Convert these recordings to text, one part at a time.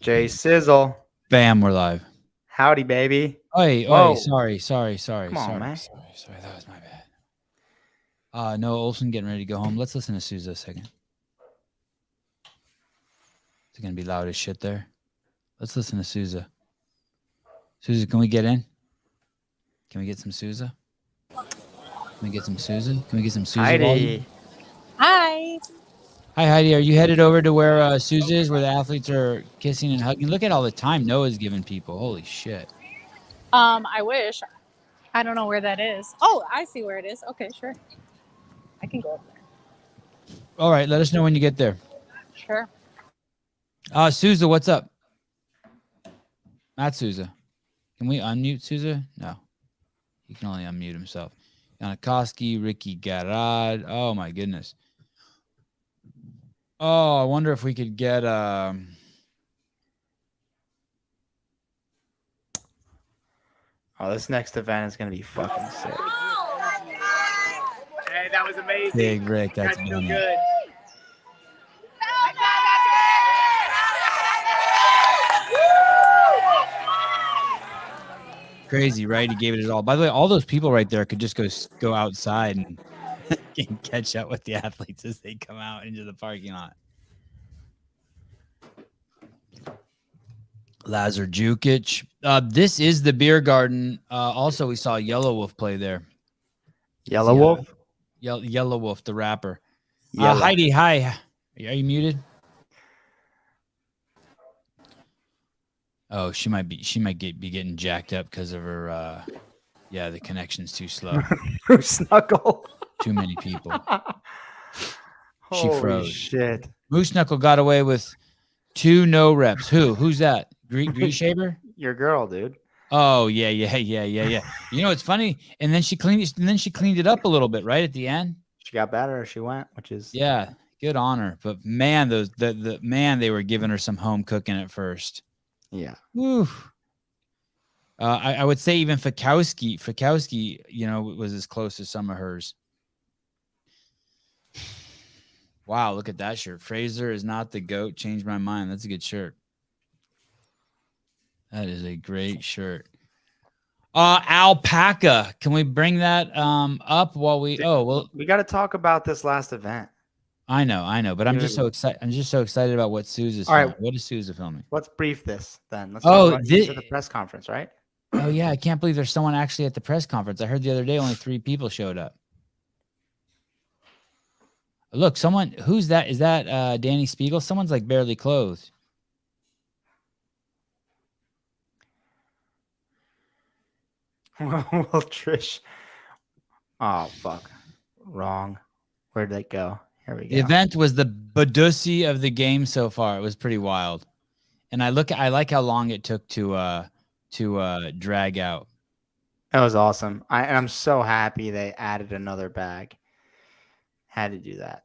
Jay Sizzle. Bam, we're live. Howdy, baby. Oi, Whoa. sorry. Come on, man. Sorry, that was my bad. Noah Olson getting ready to go home. Let's listen to Souza a second. Is it going to be loud as shit there? Let's listen to Souza. Souza, can we get in? Can we get some Souza? Can we get some Souza? Can we get some Souza volume? Hi. Hi, Heidi. Are you headed over to where Souza is, where the athletes are kissing and hugging? Look at all the time Noah's giving people. Holy shit. I wish. I don't know where that is. Oh, I see where it is. Okay, sure. I can go up there. All right, let us know when you get there. Sure. Souza, what's up? Not Souza. Can we unmute Souza? No. He can only unmute himself. Yanikoski, Ricky Garad. Oh, my goodness. Oh, I wonder if we could get... Oh, this next event is going to be fucking sick. Hey, that was amazing. Big Rick, that's feel good. good. Crazy, right? He gave it his all. By the way, all those people right there could just go outside and catch up with the athletes as they come out into the parking lot. Lazar Jukic. This is the beer garden. Also, we saw Yellow Wolf play there. Yellow Wolf? Yellow Wolf, the rapper. Yellow. Heidi, hi. Are you muted? Oh, she might be getting jacked up because of her. The connection's too slow. Moose Knuckle. Too many people. Holy froze. Shit. Moose Knuckle got away with 2 no reps. Who's that? Greashaber? Your girl, dude. Oh yeah. You know it's funny, and then she cleaned it up a little bit right at the end. She got better as she went, which is good on her. But man, they were giving her some home cooking at first. Yeah. Woo. I would say even Fikowski, was as close as some of hers. Wow, look at that shirt. Fraser is not the GOAT. Changed my mind. That's a good shirt. That is a great shirt. Alpaca. Can we bring that up while we? We got to talk about this last event. I know, but I'm just so excited. I'm just so excited about what Souza's filming. What is Souza filming? Let's brief this then. Let's talk about the press conference, right? Oh yeah, I can't believe there's someone actually at the press conference. I heard the other day only 3 people showed up. Look, who's that? Is that Danny Spiegel? Someone's like barely clothed. Well, Trish. Oh, fuck. Wrong. Where did it go? Here we go. The event was the Badussi of the game so far. It was pretty wild. And I like how long it took to drag out. That was awesome. I'm so happy they added another bag. Had to do that.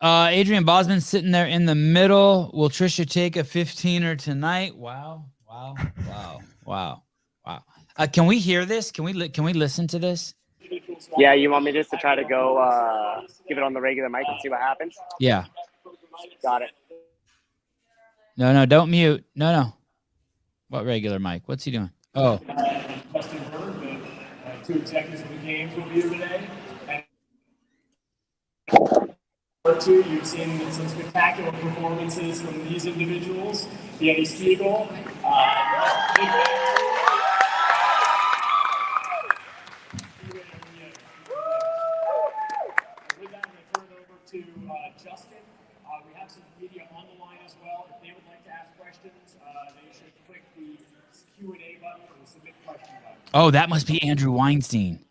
Adrian Bosman sitting there in the middle. Will Trisha take a 15er tonight? Wow. Can we hear this? Can we listen to this? Yeah, you want me just to try to go give it on the regular mic and see what happens? Yeah. Got it. No, don't mute. No. What regular mic? What's he doing? Oh. Justin Berg, the 2 executives of the games will be here today. And 2, you've seen some spectacular performances from these individuals. Danny Spiegel. With that, I'm going to turn it over to Justin. We have some media on the line as well. If they would like to ask questions, they should click the Q&A button or the submit question button. Oh, that must be Andrew Weinstein.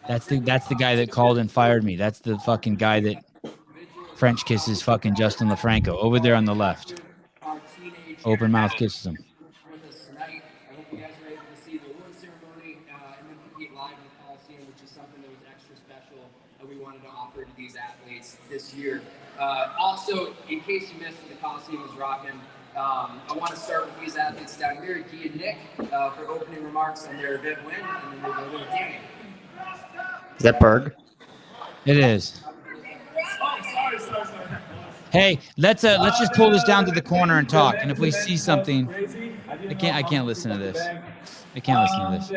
That's the guy that called and fired me. That's the fucking guy that French kisses fucking Justin LaFranco over there on the left. Open mouth kisses him. Tonight, I hope you guys were able to see the award ceremony and then compete live in the Coliseum, which is something that was extra special that we wanted to offer to these athletes this year. Also, in case you missed what the Coliseum was rocking, I want to start with these athletes down here, Guy and Nick, for opening remarks on their event win, and then we'll go to Danny. Is that Berg? It is. Oh, sorry. Hey, let's just pull this down to the corner and talk. And if we see something, I can't listen to this. I can't listen to this.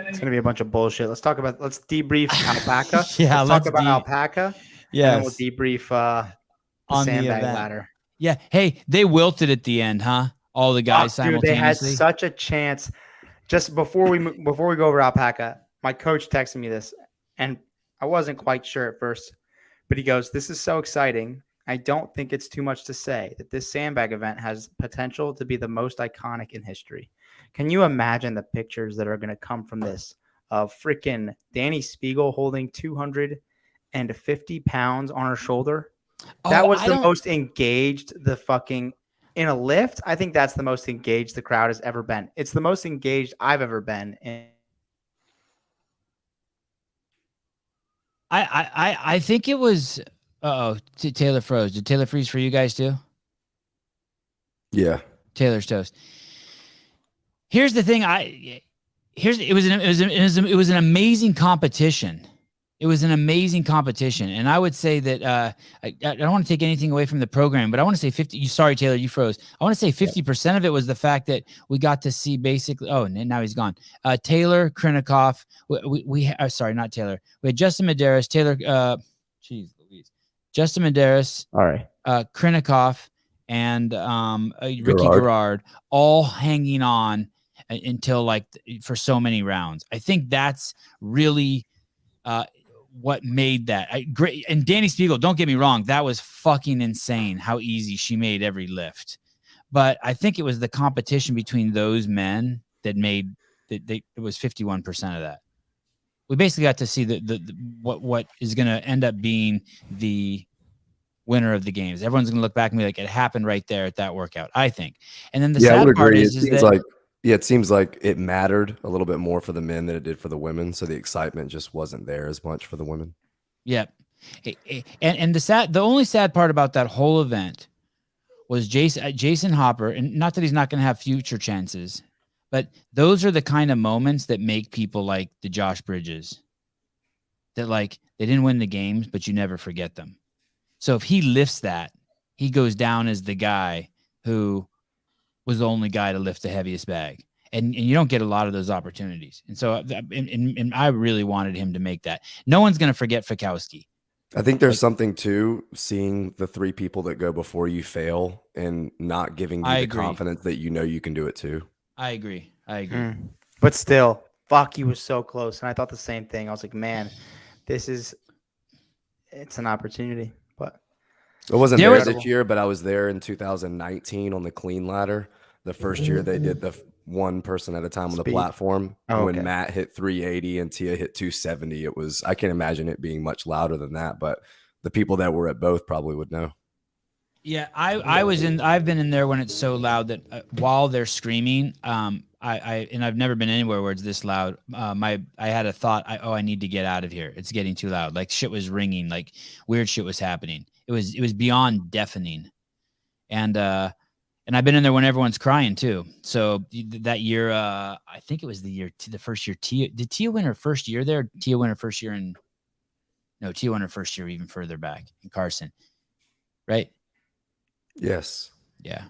It's gonna be a bunch of bullshit. Let's debrief alpaca. Yeah, let's talk about alpaca. And then we'll Yes. debrief the On the sandbag event. ladder. Yeah. Hey, they wilted at the end, huh? All the guys Dude, they had simultaneously. such a chance. Just before we go over alpaca, my coach texted me this, and I wasn't quite sure at first, but he goes, "This is so exciting. I don't think it's too much to say that this sandbag event has potential to be the most iconic in history." Can you imagine the pictures that are going to come from this of freaking Danny Spiegel holding 250 pounds on her shoulder? That was the most engaged in a lift. I think that's the most engaged the crowd has ever been. It's the most engaged I've ever been in. I think it was. Taylor froze. Did Taylor freeze for you guys too? Yeah. Taylor's toast. Here's the thing. It was an amazing competition. It was an amazing competition, and I would say that I don't want to take anything away from the program, but I want to say 50. Sorry, Taylor, you froze. I want to say 50% of it was the fact that we got to see basically. Oh, now he's gone. Taylor Krenikoff. Sorry, not Taylor. We had Justin Medeiros. Taylor. Justin Medeiros. All right. Krenikoff and Ricky Garrard all hanging on until for so many rounds. I think that's really what made that great. And Danny Spiegel, don't get me wrong, that was fucking insane how easy she made every lift. But I think it was the competition between those men that made it was 51% of that. We basically got to see what is going to end up being the winner of the games. Everyone's going to look back and be like, it happened right there at that workout, I think. And then the sad part is that it seems like it mattered a little bit more for the men than it did for the women. So the excitement just wasn't there as much for the women. Yeah. And the only sad part about that whole event was Jason Hopper, and not that he's not going to have future chances, but those are the kind of moments that make people like the Josh Bridges, that they didn't win the games, but you never forget them. So if he lifts that, he goes down as the guy who was the only guy to lift the heaviest bag. And you don't get a lot of those opportunities. And so and I really wanted him to make that. No one's going to forget Fikowski. I think there's something to seeing the three people that go before you fail and not giving you the confidence that you can do it too. I agree. But still, fuck, he was so close. And I thought the same thing. I was like, man, it's an opportunity. But I wasn't there this year, but I was there in 2019 on the clean ladder. The first year they did the one person at a time on the platform. And when Matt hit 380 and Tia hit 270, I can't imagine it being much louder than that, but the people that were at both probably would know. Yeah, I've been in there when it's so loud that while they're screaming, I've never been anywhere where it's this loud. I had a thought, I need to get out of here. It's getting too loud. Like shit was ringing, like weird shit was happening. It was beyond deafening. And I've been in there when everyone's crying too. So that year, I think it was the first year. Did Tia win her first year there? Tia win her first year Tia won her first year even further back in Carson, right? Yes. Yeah.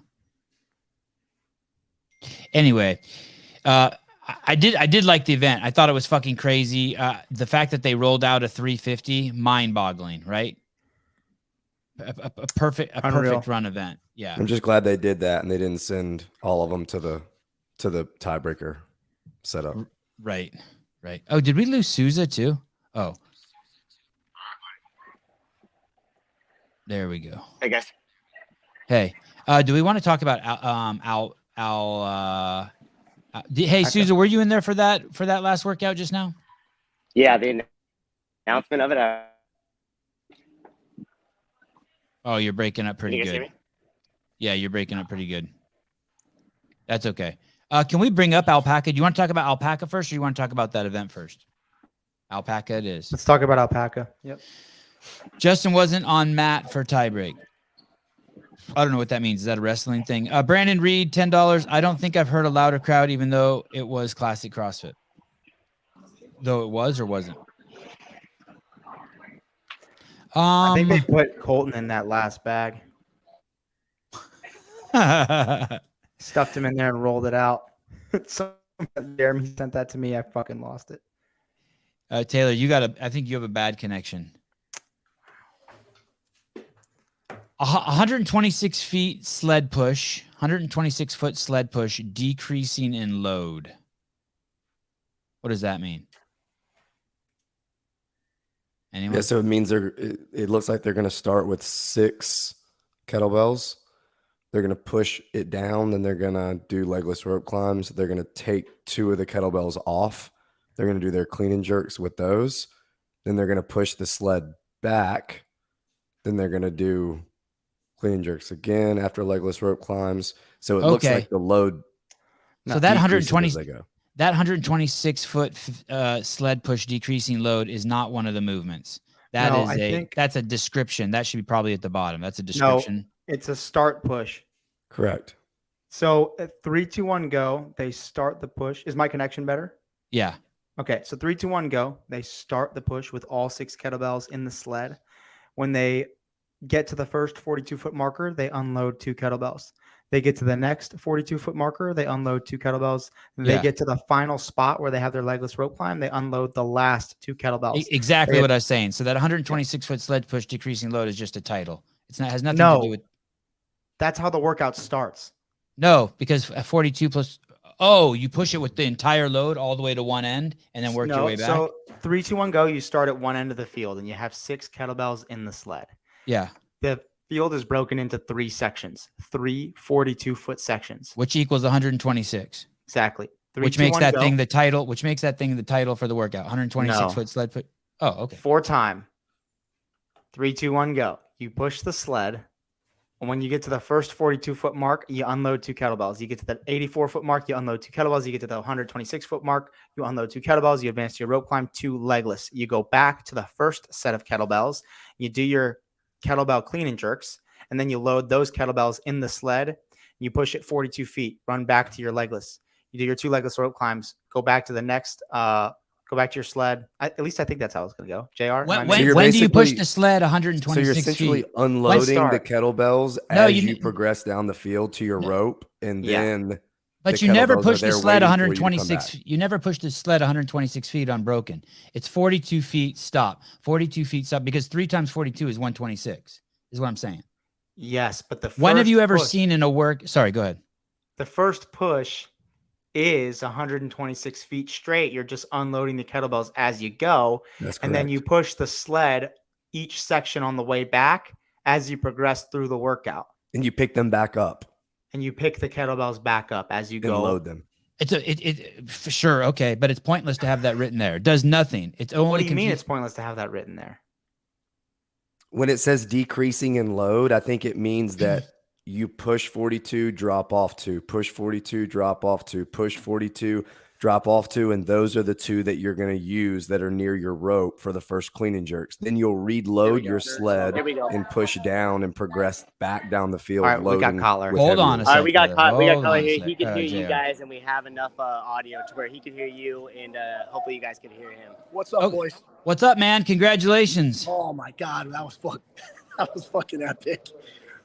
Anyway, I did like the event. I thought it was fucking crazy. The fact that they rolled out a 350, mind-boggling, right? A perfect run event. Yeah. I'm just glad they did that and they didn't send all of them to the tiebreaker setup. Right. Oh, did we lose Souza too? Oh. There we go. I guess. Hey, do we want to talk about hey, Souza, were you in there for that last workout just now? Yeah, the announcement of it. Oh, you're breaking up pretty good. Hear me? Yeah, you're breaking up pretty good. That's okay. Can we bring up alpaca? Do you want to talk about alpaca first, or you want to talk about that event first? Alpaca it is. Let's talk about alpaca. Yep. Justin wasn't on mat for tiebreak. I don't know what that means. Is that a wrestling thing? Brandon Reed, $10. I don't think I've heard a louder crowd, even though it was classic CrossFit. Though it was or wasn't. I think they put Colton in that last bag. Stuffed him in there and rolled it out. Jeremy sent that to me. I fucking lost it. Taylor, I think you have a bad connection. 126 feet sled push, 126 foot sled push, decreasing in load. What does that mean? Anyone? Yeah, so it means it looks like they're going to start with 6 kettlebells. They're going to push it down, then they're going to do legless rope climbs. They're going to take 2 of the kettlebells off. They're going to do their clean and jerks with those. Then they're going to push the sled back. Then they're going to do clean and jerks again after legless rope climbs. So it looks like the load. So that 126 foot sled push decreasing load is not one of the movements. That's a description. That should be probably at the bottom. That's a description. No, it's a start push. Correct. So at 3, 2, 1, go. They start the push. Is my connection better? Yeah. Okay. So 3, 2, 1, go. They start the push with all 6 kettlebells in the sled. When they get to the first 42-foot marker, they unload 2 kettlebells. They get to the next 42-foot marker, they unload 2 kettlebells. They get to the final spot where they have their legless rope climb, they unload the last 2 kettlebells. Exactly what I was saying. So that 126-foot sled push decreasing load is just a title. Has nothing to do with. That's how the workout starts. No, because 42 plus. Oh, you push it with the entire load all the way to one end and then work your way back. So 3, 2, 1, go. You start at one end of the field and you have 6 kettlebells in the sled. Yeah. The field is broken into 3 sections, 3 42-foot sections, which equals 126. Exactly. 3, which 2, makes 1, that go. thing the title. Which makes that thing the title for the workout. 126-foot sled put. Oh, okay. 4 time. 3, 2, 1, go. You push the sled. And when you get to the first 42-foot mark, you unload 2 kettlebells. You get to the 84-foot mark, you unload 2 kettlebells. You get to the 126-foot mark, you unload 2 kettlebells. You advance to your rope climb, 2 legless. You go back to the first set of kettlebells. You do your kettlebell clean and jerks, and then you load those kettlebells in the sled. You push it 42 feet, run back to your legless. You do your 2 legless rope climbs, go back to the next, go back to your sled. At least I think that's how it's going to go. JR? When do you push the sled 126 So you're essentially unloading the kettlebells as you progress down the field to your rope, and then. But you never push the sled 126. You never push the sled 126 feet unbroken. It's 42 feet stop. 42 feet stop, because 3 times 42 is 126. Is what I'm saying. Yes, but when have you ever seen in a work? Sorry, go ahead. The first push is 126 feet straight. You're just unloading the kettlebells as you go. That's correct. And then you push the sled each section on the way back as you progress through the workout. And you pick them back up. And you pick the kettlebells back up as you go. And load them. It for sure, okay, but it's pointless to have that written there. It does nothing. It's only. What do you mean it's pointless to have that written there? When it says decreasing in load, I think it means that you push 42, drop off 2, push 42, drop off 2, push 42, drop off 2, and those are the 2 that you're going to use that are near your rope for the first clean and jerks. Then you'll reload your sled and push down and progress back down the field. All right, we got collar. Hold on a second. All right, we got collar here. He can hear you guys, and we have enough audio to where he can hear you, and hopefully you guys can hear him. What's up, boys? What's up, man? Congratulations. Oh my God, that was fucking epic.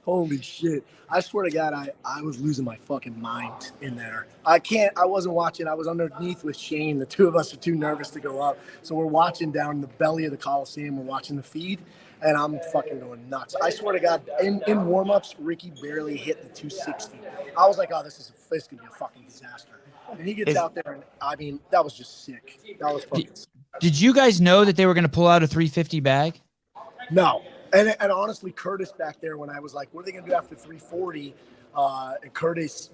Holy shit. I swear to God, I was losing my fucking mind in there. I wasn't watching. I was underneath with Shane. The 2 of us are too nervous to go up. So we're watching down the belly of the Coliseum. We're watching the feed, and I'm fucking going nuts. I swear to God, in warm-ups, Ricky barely hit the 260. I was like, oh, this going to be a fucking disaster. And he gets out there, and I mean, that was just sick. That was fucking sick. Did you guys know that they were going to pull out a 350 bag? No. And honestly, Curtis back there, when I was like, what are they going to do after 340? And Curtis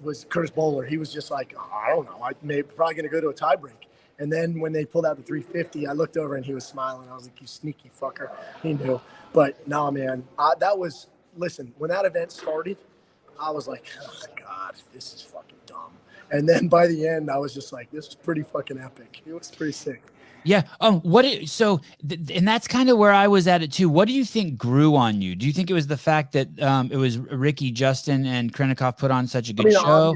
Bowler. He was just like, oh, I don't know. I'm probably going to go to a tie break. And then when they pulled out the 350, I looked over and he was smiling. I was like, you sneaky fucker. He knew. But no, man, listen, when that event started, I was like, oh, God, this is fucking dumb. And then by the end, I was just like, this is pretty fucking epic. It was pretty sick. Yeah. And that's kind of where I was at it too. What do you think grew on you? Do you think it was the fact that it was Ricky, Justin, and Krennikov put on such a good show?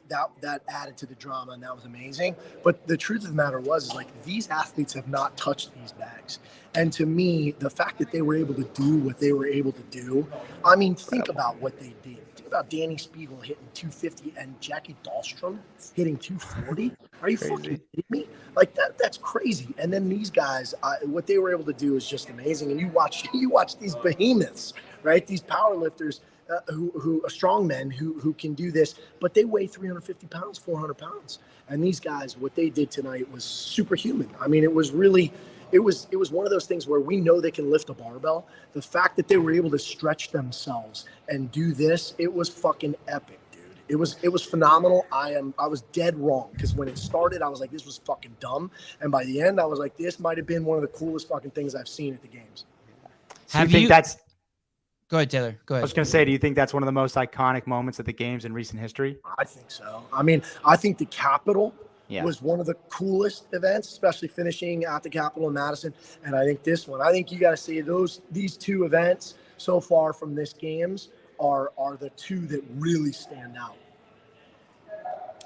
that added to the drama, and that was amazing. But the truth of the matter is like these athletes have not touched these bags. And to me, the fact that they were able to do what they were able to do, I mean, think about what they did. Think about Danny Spiegel hitting 250 and Jackie Dahlstrom hitting 240. Are you fucking kidding me? Like that's crazy. And then these guys, what they were able to do is just amazing. And you watch these behemoths, right? These power lifters who strongmen who can do this, but they weigh 350 pounds, 400 pounds. And these guys, what they did tonight was superhuman. I mean, it was really, it was one of those things where we know they can lift a barbell. The fact that they were able to stretch themselves and do this, it was fucking epic, dude. It was phenomenal. I was dead wrong because when it started, I was like, this was fucking dumb. And by the end, I was like, this might have been one of the coolest fucking things I've seen at the games. So you think that's? Go ahead, Taylor. Go ahead. I was going to say, do you think that's one of the most iconic moments at the games in recent history? I think so. I mean, I think the Capitol was one of the coolest events, especially finishing at the Capitol in Madison. And I think this one, I think you got to say these two events so far from this games are the two that really stand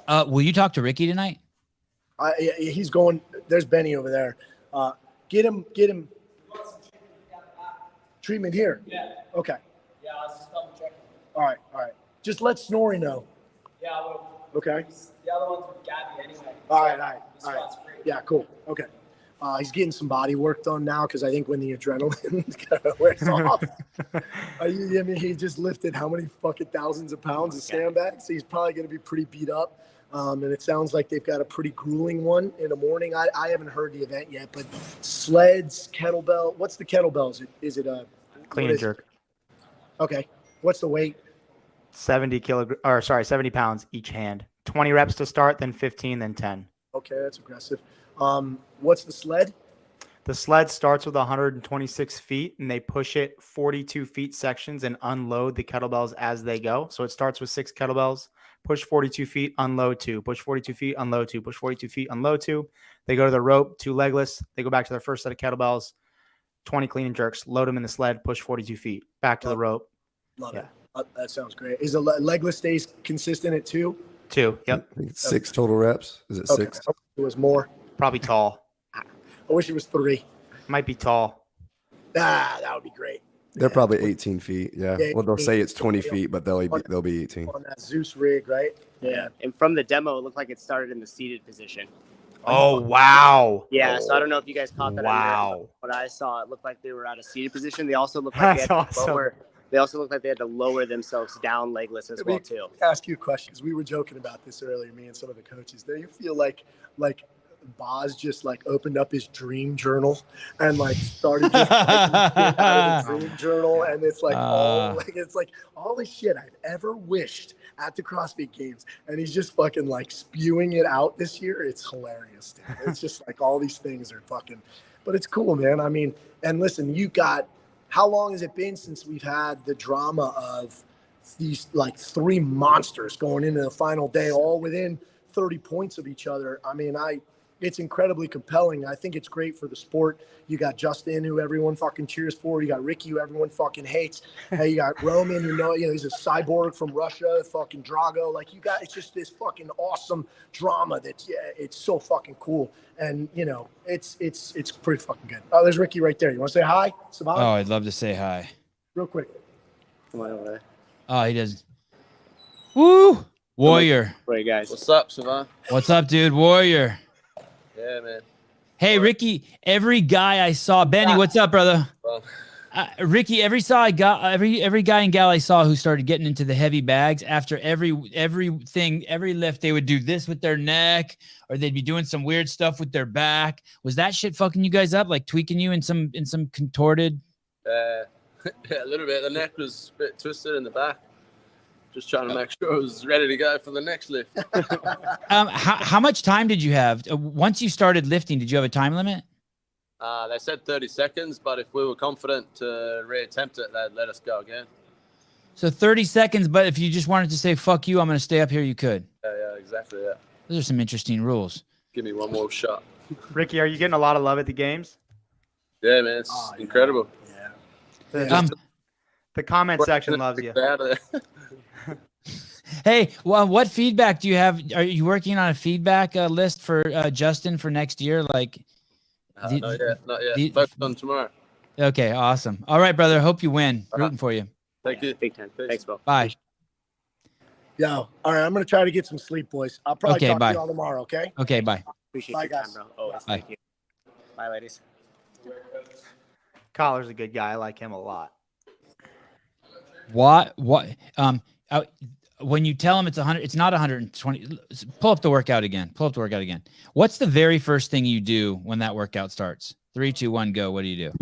out. Will you talk to Ricky tonight? He's going. There's Benny over there. Get him. Treatment here. Yeah. Okay. Yeah, I was just double checking. All right. Just let Snorri know. Yeah, I will. Okay. The other one's with Gabby anyway. All right. Yeah, cool. Okay. He's getting some body work done now because I think when the adrenaline wears off, I mean, he just lifted how many fucking thousands of pounds of sandbags, so he's probably going to be pretty beat up. And it sounds like they've got a pretty grueling one in the morning. I haven't heard the event yet, but sleds, kettlebell. What's the kettlebells? Is it a clean and jerk? Okay. What's the weight? 70 pounds each hand. 20 reps to start, then 15, then 10. Okay, that's aggressive. What's the sled? The sled starts with 126 feet, and they push it 42 feet sections and unload the kettlebells as they go. So it starts with 6 kettlebells, push 42 feet, unload 2, push 42 feet, unload 2, push 42 feet, unload 2. They go to the rope, 2 legless. They go back to their first set of kettlebells, 20 clean and jerks, load them in the sled, push 42 feet, back to the rope. Love it. That sounds great. Is the legless stays consistent at 2? 2, yep. 6 total reps. Is it 6? It was more. Probably tall. I wish it was 3. Might be tall. That would be great. They're probably 18 feet. Yeah. Well, they'll say it's 20 feet, but they'll be 18. On that Zeus rig, right? Yeah. And from the demo, it looked like it started in the seated position. Oh, wow. Yeah, so I don't know if you guys caught that. Wow. What I saw, it looked like they were at a seated position. They also looked like they also looked like they had to lower themselves down legless as well too. Let me ask you a question, because we were joking about this earlier, me and some of the coaches. Do you feel like Boz just like opened up his dream journal and like started just out of the dream journal, and it's like all the shit I've ever wished at the CrossFit Games, and he's just fucking like spewing it out this year. It's hilarious, dude. It's just like all these things are fucking, but it's cool, man. I mean, and listen, how long has it been since we've had the drama of these like 3 monsters going into the final day, all within 30 points of each other? I mean, it's incredibly compelling. I think it's great for the sport. You got Justin, who everyone fucking cheers for. You got Ricky, who everyone fucking hates. Hey, you got Roman, he's a cyborg from Russia, fucking Drago. Like, it's just this fucking awesome drama it's so fucking cool. And, it's pretty fucking good. Oh, there's Ricky right there. You want to say hi, Sevan? Oh, I'd love to say hi. Real quick. Come on over there. Oh, he does. Woo! Warrior. Right, guys. What's up, Sevan? What's up, dude? Warrior. Yeah, man. Hey, Ricky, every guy I saw, Benny, what's up, brother? Ricky, every guy and gal I saw who started getting into the heavy bags, after every lift, they would do this with their neck, or they'd be doing some weird stuff with their back. Was that shit fucking you guys up, like tweaking you in some contorted? Yeah, a little bit. The neck was a bit twisted in the back. Just trying to make sure I was ready to go for the next lift. How much time did you have? Once you started lifting, did you have a time limit? They said 30 seconds, but if we were confident to reattempt it, they'd let us go again. So 30 seconds, but if you just wanted to say, fuck you, I'm going to stay up here, you could. Yeah, exactly, yeah. Those are some interesting rules. Give me one more shot. Ricky, are you getting a lot of love at the games? Yeah, man, it's incredible. Yeah. The comment section loves you. Hey, well, what feedback do you have? Are you working on a feedback list for Justin for next year? Like, Not yet. Focus on tomorrow. Okay, awesome. All right, brother. Hope you win. Rooting for you. Thank you. Big time. Thanks, Bill. Bye. Yo, all right, I'm going to try to get some sleep, boys. I'll probably talk to you all tomorrow, okay? Okay, bye. Appreciate Bye, your guys. time, bro. Always. Bye. Thank you. Bye, ladies. Collar's a good guy. I like him a lot. What? When you tell him it's 100, it's not 120. Pull up the workout again. What's the very first thing you do when that workout starts? 3, 2, 1, go. What do you do?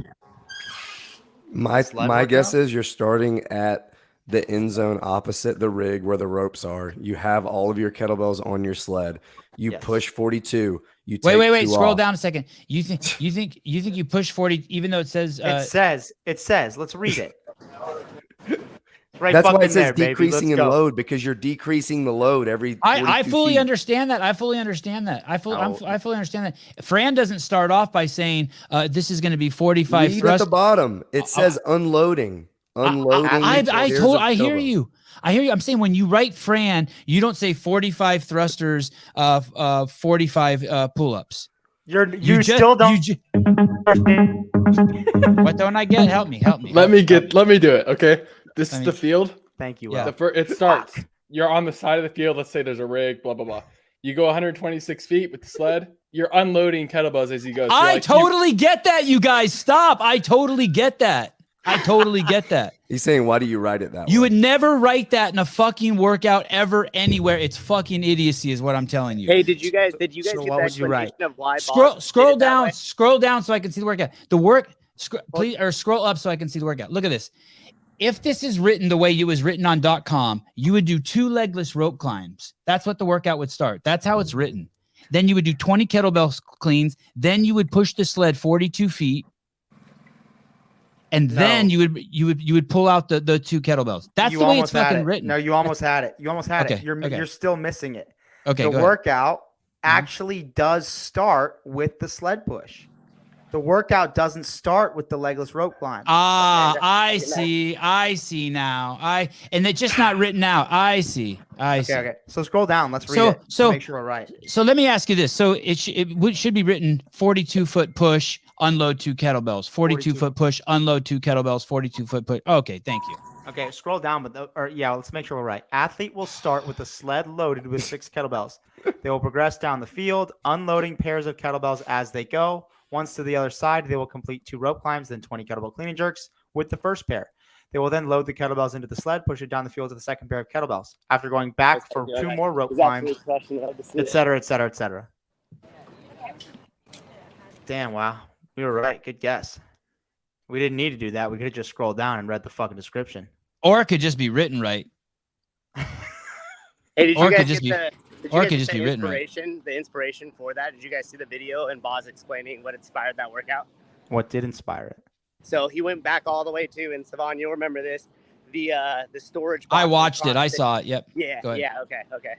My guess is you're starting at the end zone opposite the rig where the ropes are. You have all of your kettlebells on your sled. You push 42. You take wait. Scroll off. down a second. You think you push 40 even though it says it says. Let's read it. Right. That's why it says there, decreasing in load, because you're decreasing the load every. I fully feet. understand that. I fully understand that. I fully understand that. Fran doesn't start off by saying this is going to be 45 Read thrust. at the bottom. It says unloading. I hear you. I'm saying when you write Fran, you don't say 45 thrusters, 45 pull-ups. You still don't. What don't I get? Help me. Let me do it. Okay. This is the field. Thank you. Yeah. It starts. You're on the side of the field. Let's say there's a rig, blah, blah, blah. You go 126 feet with the sled. You're unloading kettlebells as you go. So I totally get that, you guys. Stop. I totally get that. He's saying, why do you write it that way? You would never write that in a fucking workout ever anywhere. It's fucking idiocy is what I'm telling you. Hey, did you guys So get what the would you write? explanation of why Scroll down so I can see the workout. Please, or scroll up so I can see the workout. Look at this. If this is written the way it was written on .com, you would do 2 legless rope climbs. That's what the workout would start. That's how it's written. Then you would do 20 kettlebell cleans. Then you would push the sled 42 feet. And then you would pull out the 2 kettlebells. That's the way it's fucking written. No, you almost had it. You're still missing it. Okay, the workout actually does start with the sled push. The workout doesn't start with the legless rope climb. I see now. And it's just not written out. I see. Okay. So scroll down. Let's read it to make sure we're right. So let me ask you this. So it should be written 42-foot push, unload 2 kettlebells. 42-foot push, unload 2 kettlebells. 42-foot push. Okay, thank you. Okay, scroll down, let's make sure we're right. Athlete will start with a sled loaded with 6 kettlebells. They will progress down the field, unloading pairs of kettlebells as they go. Once to the other side, they will complete 2 rope climbs, then 20 kettlebell clean and jerks with the first pair. They will then load the kettlebells into the sled, push it down the field to the second pair of kettlebells. After going back for 2 more rope climbs, etc., etc., etc. Damn, wow. We were right. Good guess. We didn't need to do that. We could have just scrolled down and read the fucking description. Or it could just be written right. Hey, did you guys get the inspiration for that? Did you guys see the video and Boz explaining what inspired that workout? What did inspire it? So he went back all the way to, and Sevan, you'll remember this, the storage box. I watched it. I saw it. Yep. Yeah. Okay.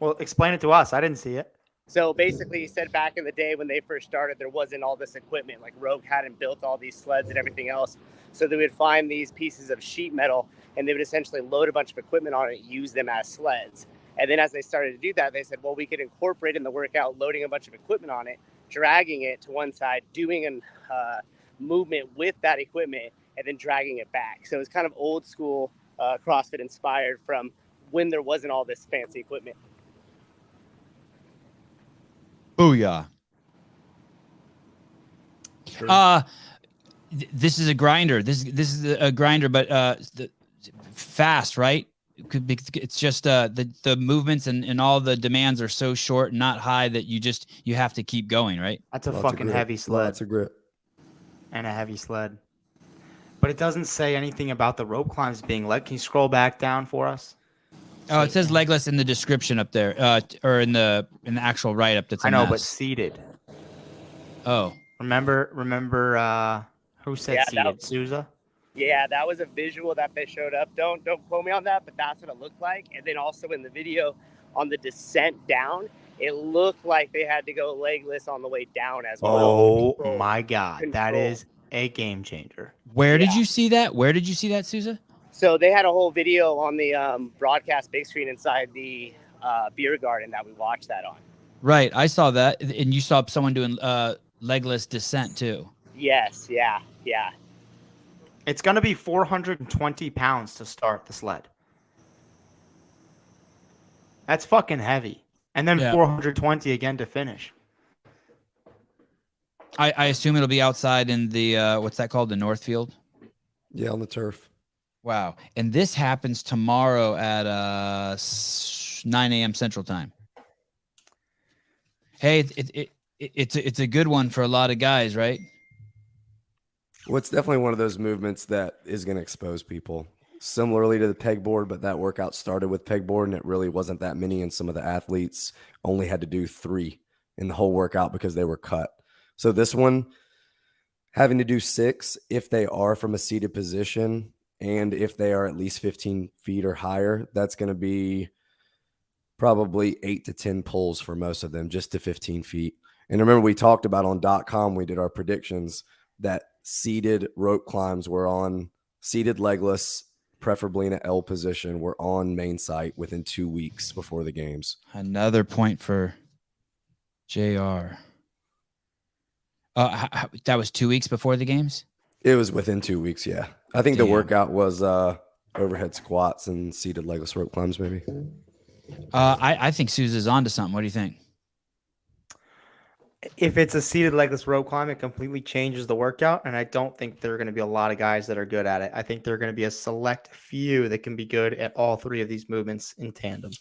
Well, explain it to us. I didn't see it. So basically, he said back in the day when they first started, there wasn't all this equipment. Like Rogue hadn't built all these sleds and everything else. So they would find these pieces of sheet metal, and they would essentially load a bunch of equipment on it, use them as sleds. And then as they started to do that, they said, well, we could incorporate in the workout loading a bunch of equipment on it, dragging it to one side, doing a movement with that equipment, and then dragging it back. So it's kind of old school CrossFit inspired from when there wasn't all this fancy equipment. Booyah. Sure. This is a grinder. This is a grinder, but fast, right? It's just the movements and all the demands are so short and not high that you have to keep going, right? That's a fucking heavy sled. Lots of grip. And a heavy sled. But it doesn't say anything about the rope climbs being leg. Can you scroll back down for us? Oh, it says legless in the description up there, or in the actual write up. That's I know, but seated. Oh, remember who said seated? Souza. Yeah, that was a visual that they showed up. Don't quote me on that, but that's what it looked like. And then also in the video on the descent down, it looked like they had to go legless on the way down as well. Oh my God, that is a game changer. Where did you see that? Where did you see that, Souza? So they had a whole video on the broadcast big screen inside the beer garden that we watched that on. Right. I saw that. And you saw someone doing legless descent too. Yes. Yeah. It's going to be 420 pounds to start the sled. That's fucking heavy. And then 420 again to finish. I assume it'll be outside in the, what's that called? The Northfield? Yeah, on the turf. Wow. And this happens tomorrow at 9 a.m. Central Time. Hey, it's a good one for a lot of guys, right? Well, it's definitely one of those movements that is going to expose people. Similarly to the pegboard, but that workout started with pegboard, and it really wasn't that many. And some of the athletes only had to do 3 in the whole workout because they were cut. So this one, having to do 6 if they are from a seated position and if they are at least 15 feet or higher, that's going to be probably 8 to 10 pulls for most of them, just to 15 feet. And remember, we talked about on .com, we did our predictions that seated rope climbs were on seated legless, preferably in an L position, were on main site within 2 weeks before the games. Another point for JR. That was 2 weeks before the games? It was within 2 weeks, yeah. I think the workout was overhead squats and seated legless rope climbs, maybe. I think Sousa's onto something. What do you think? If it's a seated legless rope climb, it completely changes the workout, and I don't think there are going to be a lot of guys that are good at it. I think there are going to be a select few that can be good at all 3 of these movements in tandem.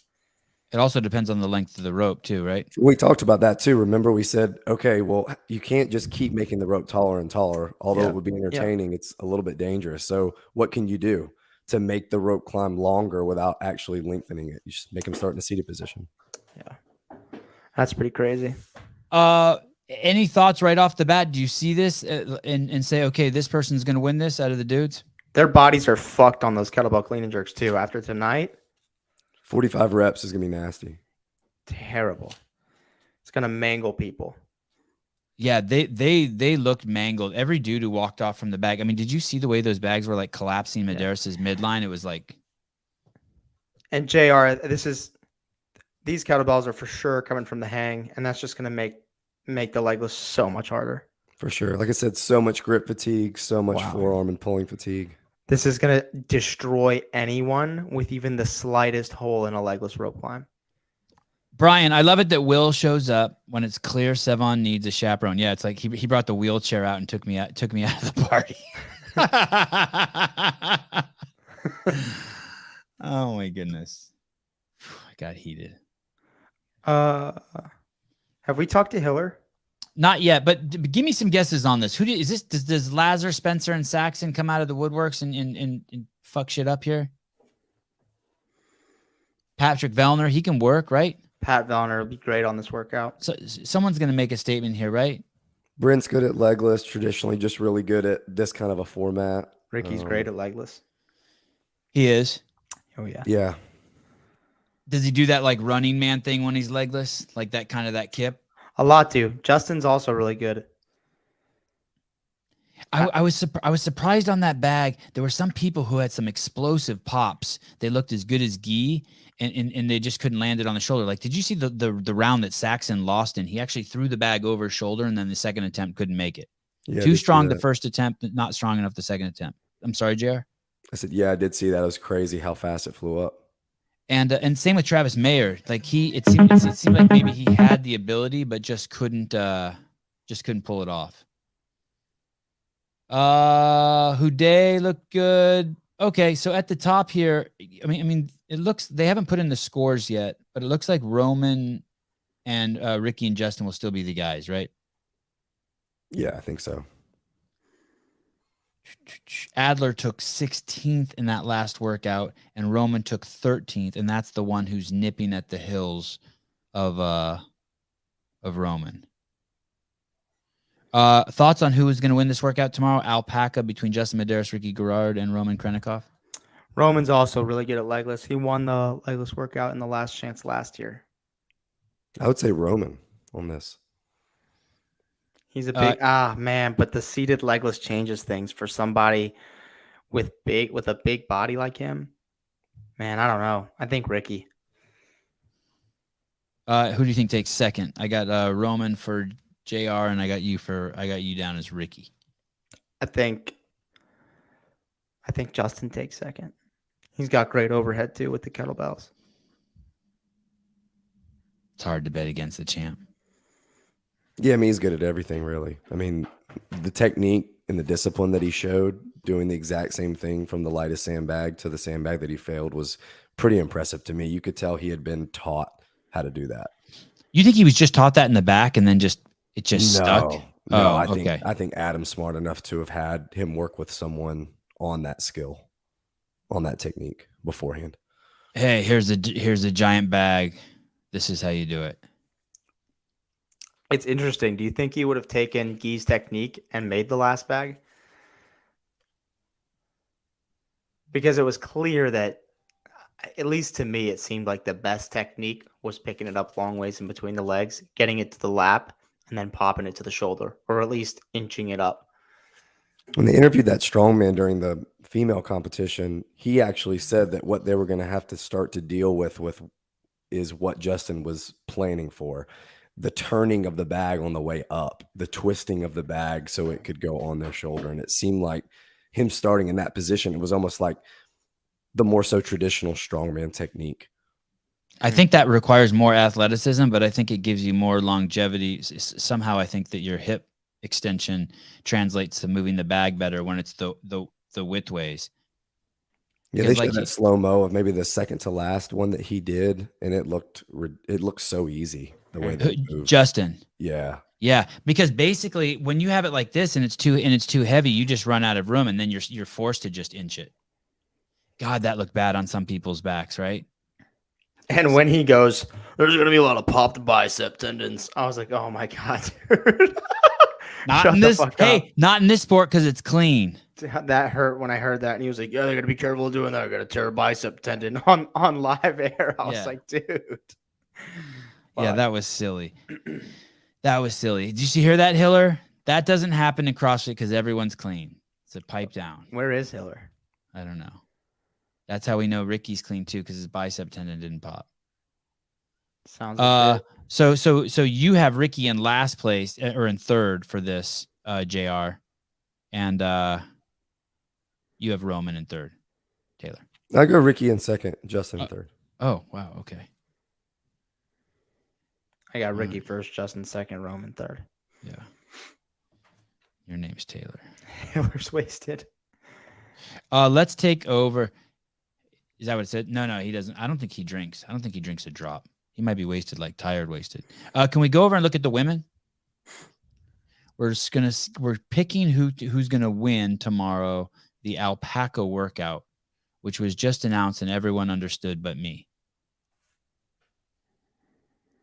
It also depends on the length of the rope too, right? We talked about that too. Remember, we said, okay, well, you can't just keep making the rope taller and taller. Although it would be entertaining, it's a little bit dangerous. So what can you do to make the rope climb longer without actually lengthening it? You just make them start in a seated position. Yeah, that's pretty crazy. Any thoughts right off the bat? Do you see this and say, okay, this person's going to win this out of the dudes? Their bodies are fucked on those kettlebell clean and jerks too. After tonight, 45 reps is going to be nasty. Terrible. It's going to mangle people. Yeah, they looked mangled. Every dude who walked off from the bag. I mean, did you see the way those bags were like collapsing Medeiros' midline? It was like. And JR, these kettlebells are for sure coming from the hang, and that's just going to make the legless so much harder. For sure. Like I said, so much grip fatigue, so much forearm and pulling fatigue. This is going to destroy anyone with even the slightest hole in a legless rope climb. Brian, I love it that Will shows up when it's clear Sevan needs a chaperone. Yeah, it's like he brought the wheelchair out and took me out of the party. Oh my goodness. I got heated. Have we talked to Hiller? Not yet, but give me some guesses on this. Is this? Does Lazar, Spencer, and Saxon come out of the woodworks and fuck shit up here? Patrick Vellner, he can work, right? Pat Vellner will be great on this workout. So someone's going to make a statement here, right? Brent's good at legless, traditionally just really good at this kind of a format. Ricky's great at legless. He is. Oh, yeah. Yeah. Does he do that like running man thing when he's legless? Like that kind of that kip? A lot too. Justin's also really good. I was surprised on that bag. There were some people who had some explosive pops. They looked as good as Guy, and they just couldn't land it on the shoulder. Like, did you see the round that Saxon lost in? He actually threw the bag over his shoulder, and then the second attempt couldn't make it. Yeah, too strong the first attempt, not strong enough the second attempt. I'm sorry, JR. I said, yeah, I did see that. It was crazy how fast it flew up. And same with Travis Mayer. Like it seemed like maybe he had the ability, but just couldn't pull it off. Houdet looked good. Okay, so at the top here, I mean, it looks, they haven't put in the scores yet, but it looks like Roman and Ricky and Justin will still be the guys, right? Yeah, I think so. Adler took 16th in that last workout, and Roman took 13th, and that's the one who's nipping at the heels of Roman. Thoughts on who is going to win this workout tomorrow? Alpaca between Justin Medeiros, Ricky Garrard, and Roman Krennikov. Roman's also really good at legless. He won the legless workout in the last chance last year. I would say Roman on this. He's a big, but the seated legless changes things for somebody with a big body like him, man, I don't know. I think Ricky. Who do you think takes second? I got Roman for JR, and I got you down as Ricky. I think Justin takes second. He's got great overhead too with the kettlebells. It's hard to bet against the champ. Yeah, I mean, he's good at everything, really. I mean, the technique and the discipline that he showed doing the exact same thing from the lightest sandbag to the sandbag that he failed was pretty impressive to me. You could tell he had been taught how to do that. You think he was just taught that in the back and then it just stuck? No, I think Adam's smart enough to have had him work with someone on that skill, on that technique beforehand. Hey, here's a giant bag. This is how you do it. It's interesting. Do you think he would have taken Guy's technique and made the last bag? Because it was clear that, at least to me, it seemed like the best technique was picking it up long ways in between the legs, getting it to the lap, and then popping it to the shoulder, or at least inching it up. When they interviewed that strongman during the female competition, he actually said that what they were going to have to start to deal with is what Justin was planning for. The turning of the bag on the way up, the twisting of the bag so it could go on their shoulder. And it seemed like him starting in that position, it was almost like the more so traditional strongman technique. I think that requires more athleticism, but I think it gives you more longevity. Somehow I think that your hip extension translates to moving the bag better when it's the width ways. Yeah, they showed that slow-mo of maybe the second to last one that he did, and it looked so easy the way that it moved. Justin. Yeah. Yeah, because basically when you have it like this and it's too heavy, you just run out of room, and then you're forced to just inch it. God, that looked bad on some people's backs, right? And when he goes, there's going to be a lot of popped bicep tendons. I was like, oh my God, dude. Not in this. Hey, not in this sport because it's clean. That hurt when I heard that. And he was like, yeah, they're going to be careful doing that. They're going to tear a bicep tendon on live air. I was like, dude. Yeah, that was silly. That was silly. Did you hear that, Hiller? That doesn't happen in CrossFit because everyone's clean. It's a pipe down. Where is Hiller? I don't know. That's how we know Ricky's clean too, because his bicep tendon didn't pop. Sounds like so you have Ricky in last place or in third for this JR, and you have Roman in third. Taylor. I go Ricky in second, Justin in third. Oh wow, okay. I got Ricky first, Justin second, Roman third. Yeah. Your name's Taylor. Hiller's wasted. Let's take over. Is that what it said? No, he doesn't. I don't think he drinks. I don't think he drinks a drop. He might be wasted, like tired, wasted. Can we go over and look at the women? We're picking who's gonna win tomorrow, the alpaca workout, which was just announced and everyone understood but me.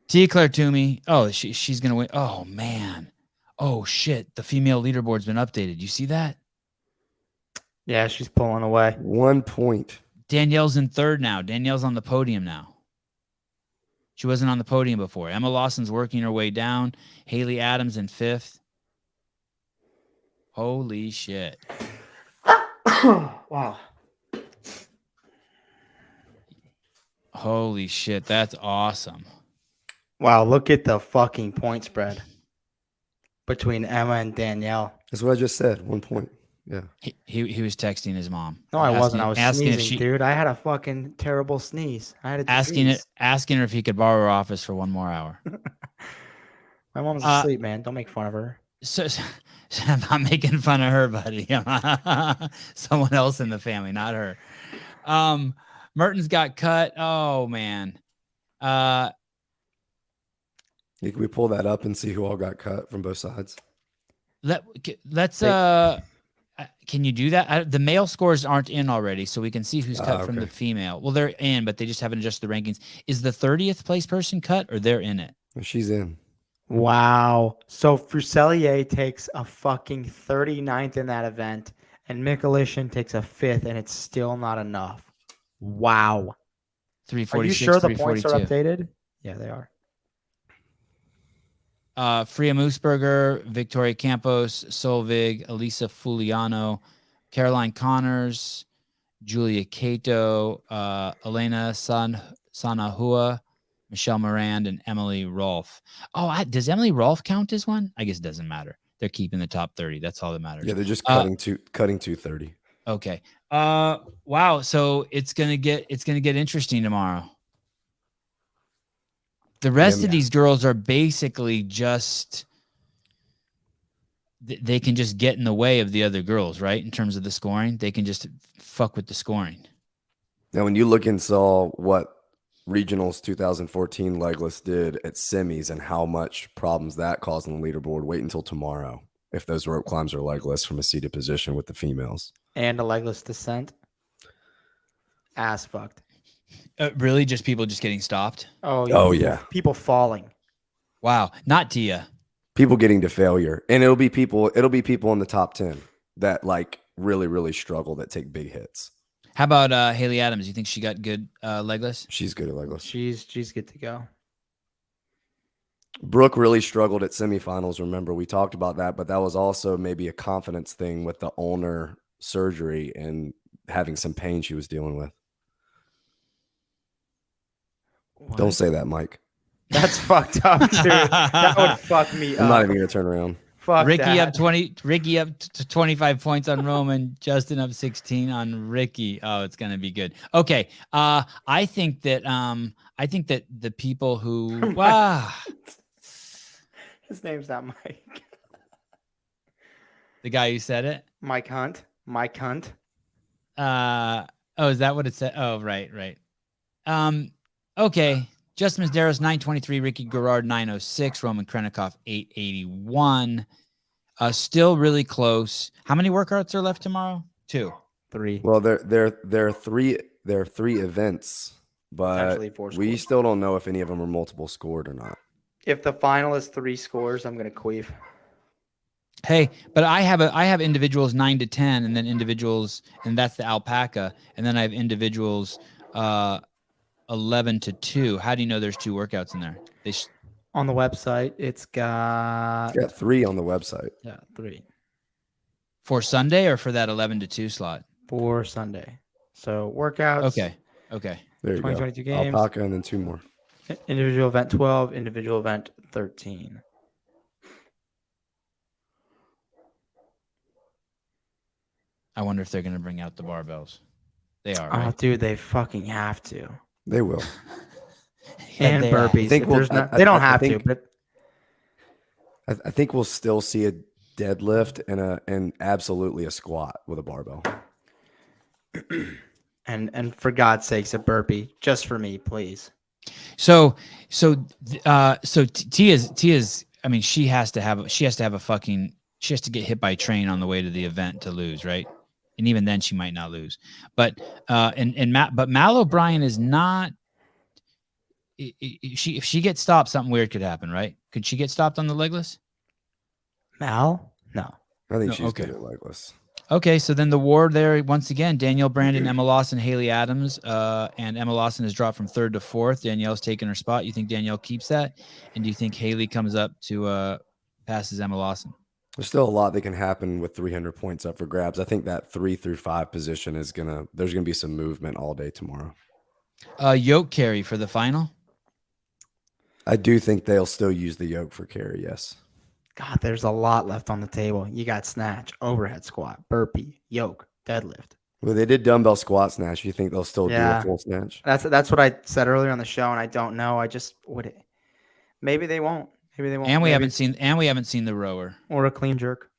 Tia Claire Toomey. Oh, she's gonna win. Oh man. Oh shit. The female leaderboard's been updated. You see that? Yeah, she's pulling away. 1 point. Danielle's in third now. Danielle's on the podium now. She wasn't on the podium before. Emma Lawson's working her way down. Haley Adams in fifth. Holy shit. Wow. Holy shit. That's awesome. Wow, look at the fucking point spread between Emma and Danielle. That's what I just said. 1 point. Yeah. He was texting his mom. No, I wasn't. I was sneezing, dude. I had a fucking terrible sneeze. I had asking her if he could borrow her office for 1 more hour. My mom's asleep, man. Don't make fun of her. So I'm not making fun of her, buddy. Someone else in the family, not her. Merton's got cut. Oh man. Can we pull that up and see who all got cut from both sides? Let's can you do that? The male scores aren't in already, so we can see who's cut from the female. Well, they're in, but they just haven't adjusted the rankings. Is the 30th place person cut, or they're in it? She's in. Wow. So Fuselier takes a fucking 39th in that event, and Mikulishin takes a 5th, and it's still not enough. Wow. 346. Are you sure the points are updated? Yeah, they are. Freya Moosberger, Victoria Campos, Solvig, Elisa Fuliano, Caroline Connors, Julia Cato, Elena Sanahua, Michelle Morand, and Emily Rolfe. Oh, does Emily Rolfe count as one? I guess it doesn't matter. They're keeping the top 30. That's all that matters. Yeah, they're just cutting 230. Okay. Wow. So it's gonna get interesting tomorrow. The rest of these girls are basically just they can just get in the way of the other girls, right? In terms of the scoring, they can just fuck with the scoring. Now, when you look and saw what Regionals 2014 legless did at semis and how much problems that caused on the leaderboard, wait until tomorrow if those rope climbs are legless from a seated position with the females. And a legless descent. Ass fucked. Really? Just people just getting stopped? Oh yeah. People falling. Wow. Not Tia. People getting to failure. And it'll be people in the top 10 that like really, really struggle, that take big hits. How about Haley Adams? You think she got good legless? She's good at legless. She's good to go. Brooke really struggled at semifinals. Remember, we talked about that, but that was also maybe a confidence thing with the ulnar surgery and having some pain she was dealing with. What? Don't say that, Mike. That's fucked up, dude. That would fuck me up. I'm not even gonna turn around. Fuck Ricky that. up 20. Ricky up to 25 points on Roman. Justin up 16 on Ricky. Oh, it's gonna be good. Okay. I think that the people who his name's not Mike. The guy who said it? Mike Hunt. Mike Hunt. Oh, is that what it said? Oh, right. Okay. Justin Medeiros 923, Ricky Garrard 906, Roman Krennikov 881. Still really close. How many workouts are left tomorrow? 2. 3. Well, there are three events, but we still don't know if any of them are multiple scored or not. If the final is 3 scores, I'm gonna queef. Hey, but I have individuals 9 to 10, and then individuals, and that's the alpaca, and then I have individuals 11 to 2. How do you know there's 2 workouts in there? On the website, it's got 3 on the website. Yeah, 3. For Sunday or for that 11 to 2 slot? For Sunday. So workouts. Okay. There you 2022 go. games. Alpaca and then 2 more. Individual event 12, individual event 13. I wonder if they're going to bring out the barbells. They are, Oh, right? dude, they fucking have to. They will. And they burpees. They don't have to, but I think we'll still see a deadlift and absolutely a squat with a barbell. and for God's sakes, a burpee just for me, please. So Tia's. I mean, she has to get hit by a train on the way to the event to lose, right? And even then, she might not lose. But Mal O'Brien is not. If she gets stopped, something weird could happen, right? Could she get stopped on the legless? Mal? No. I think she's good at legless. Okay, so then the war there once again: Danielle Brandon, Emma Lawson, Haley Adams, and Emma Lawson has dropped from 3rd to 4th. Danielle's taken her spot. You think Danielle keeps that, and do you think Haley comes up to passes Emma Lawson? There's still a lot that can happen with 300 points up for grabs. I think that 3 through 5 position there's gonna be some movement all day tomorrow. Yoke carry for the final. I do think they'll still use the yoke for carry. Yes. God, there's a lot left on the table. You got snatch, overhead squat, burpee, yoke, deadlift. Well, they did dumbbell squat snatch. You think they'll still do a full snatch? That's what I said earlier on the show, and I don't know. I just would. Maybe they won't. Maybe they won't. And we haven't seen the rower or a clean jerk.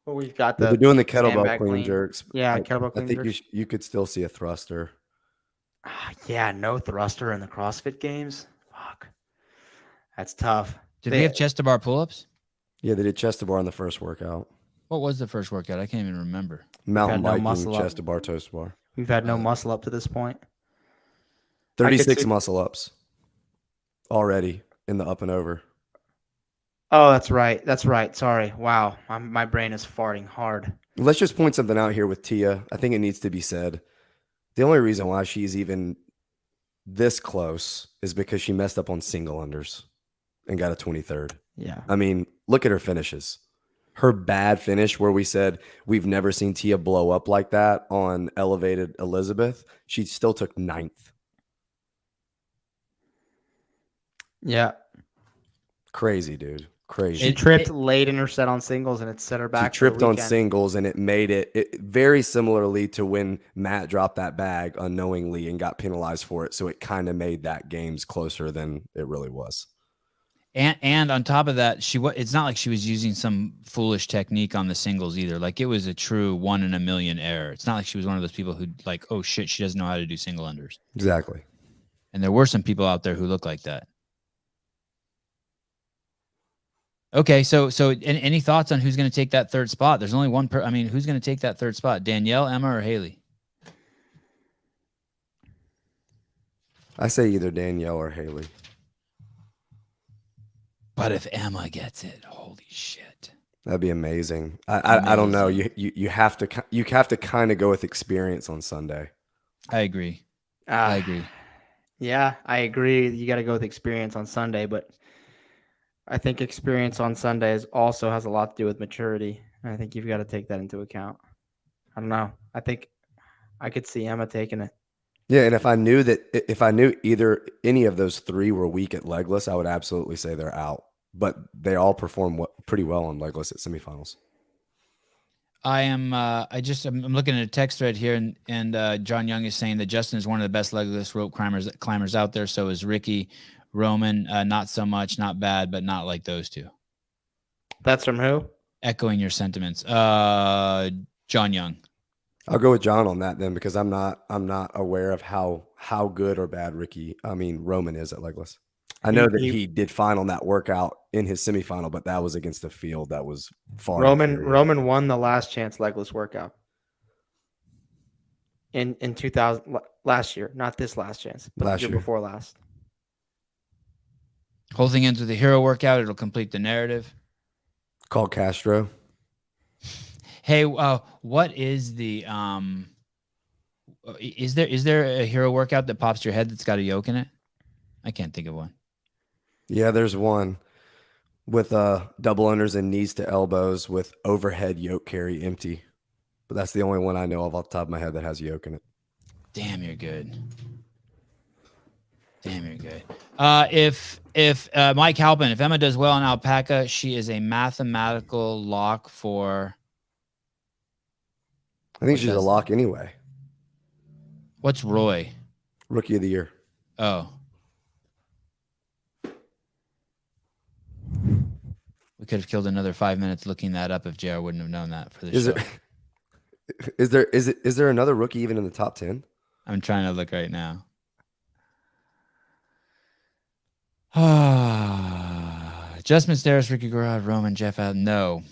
But we've got they're doing the kettlebell clean jerks. Yeah, kettlebell clean jerks. I think you could still see a thruster. Yeah, no thruster in the CrossFit games. Fuck, that's tough. Did they have chest to bar pull-ups? Yeah, they did chest to bar in the first workout. What was the first workout? I can't even remember. Mountain biking, chest to bar, toes to bar. We've had no muscle up to this point. 36 muscle ups already in the up and over. Oh, that's right. That's right. Sorry. Wow. My brain is farting hard. Let's just point something out here with Tia. I think it needs to be said. The only reason why she's even this close is because she messed up on single unders and got a 23rd. Yeah. I mean, look at her finishes. her bad finish where we said we've never seen Tia blow up like that on elevated Elizabeth, she still took 9th. Yeah. Crazy, dude. Crazy. She tripped late in her set on singles, and it set her back. She tripped on singles, and it made it very similarly to when Matt dropped that bag unknowingly and got penalized for it. So it kind of made that games closer than it really was. And on top of that, it's not like she was using some foolish technique on the singles either. Like, it was a true 1 in a million error. It's not like she was one of those people who like, oh shit, she doesn't know how to do single unders. Exactly. And there were some people out there who look like that. Okay, so any thoughts on who's going to take that third spot? There's only one who's going to take that third spot? Danielle, Emma, or Haley? I say either Danielle or Haley. But if Emma gets it, holy shit. That'd be amazing. I don't know. You have to kind of go with experience on Sunday. I agree. I agree. Yeah, I agree. You got to go with experience on Sunday, but I think experience on Sunday also has a lot to do with maturity. And I think you've got to take that into account. I don't know. I think I could see Emma taking it. Yeah, and if I knew either any of those 3 were weak at legless, I would absolutely say they're out. But they all perform pretty well on legless at semifinals. I'm looking at a text thread here, and John Young is saying that Justin is one of the best legless rope climbers out there. So is Ricky. Roman, not so much, not bad, but not like those two. That's from who? Echoing your sentiments. John Young. I'll go with John on that then, because I'm not aware of how good or bad Roman is at legless. I know that he did fine on that workout in his semifinal, but that was against a field that was far. Roman won the last chance legless workout in 2000 last year, not this last chance, but the year before last. Whole thing ends with a hero workout. It'll complete the narrative. Call Castro. Hey, what is the is there a hero workout that pops to your head that's got a yoke in it? I can't think of one. Yeah, there's one with double unders and knees to elbows with overhead yoke carry empty. But that's the only one I know of off the top of my head that has a yoke in it. Damn, you're good. If Mike Halpin, if Emma does well in alpaca, she is a mathematical lock for. I think she's a lock anyway. What's Roy? Rookie of the year. Oh. We could have killed another 5 minutes looking that up if JR wouldn't have known that for the show. Is there another rookie even in the top 10? I'm trying to look right now. Justin Steris, Ricky Garrod, Roman, Jeff Allen. No.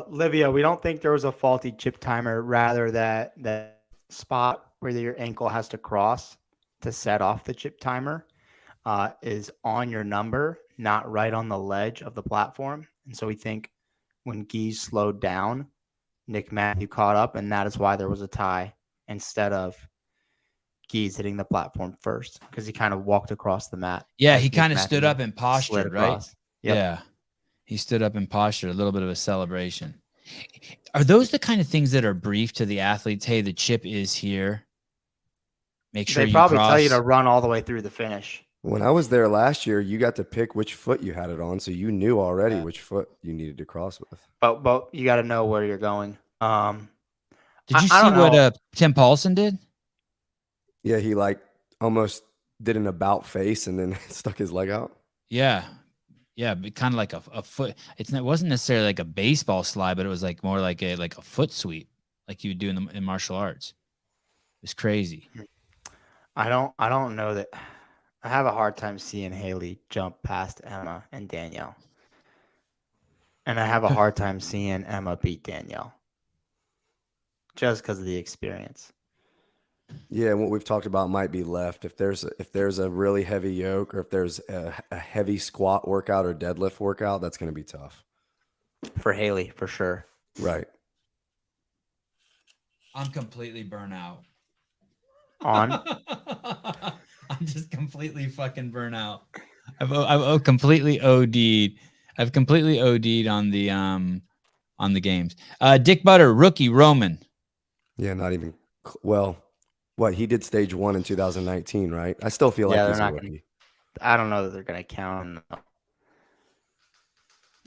Livia, we don't think there was a faulty chip timer. Rather, that spot where your ankle has to cross to set off the chip timer is on your number, not right on the ledge of the platform. And so we think when Geese slowed down, Nick Matthew caught up, and that is why there was a tie instead of Geese hitting the platform first, because he kind of walked across the mat. Yeah, he kind of stood up and postured, right? Yep. Yeah. He stood up and postured, a little bit of a celebration. Are those the kind of things that are briefed to the athletes? Hey, the chip is here. Make sure they probably tell you to run all the way through the finish. When I was there last year, you got to pick which foot you had it on, so you knew already which foot you needed to cross with. But you got to know where you're going. Did you see what Tim Paulson did? Yeah, he almost did an about face and then stuck his leg out. Yeah. Yeah, but kind of like a foot. It wasn't necessarily like a baseball slide, but it was more like a foot sweep, like you would do in martial arts. It's crazy. I don't know that. I have a hard time seeing Haley jump past Emma and Danielle, and I have a hard time seeing Emma beat Danielle, just because of the experience. Yeah, and what we've talked about might be left. If there's a really heavy yoke, or if there's a heavy squat workout or deadlift workout, that's going to be tough. For Haley, for sure. Right. I'm completely burnt out. On? I'm just completely fucking burnt out. I've completely OD'd. I've completely OD'd on the games. Dick Butter, rookie, Roman. Yeah, not even. Well, what he did stage 1 in 2019, right? I still feel like he's a rookie. I don't know that they're gonna count him.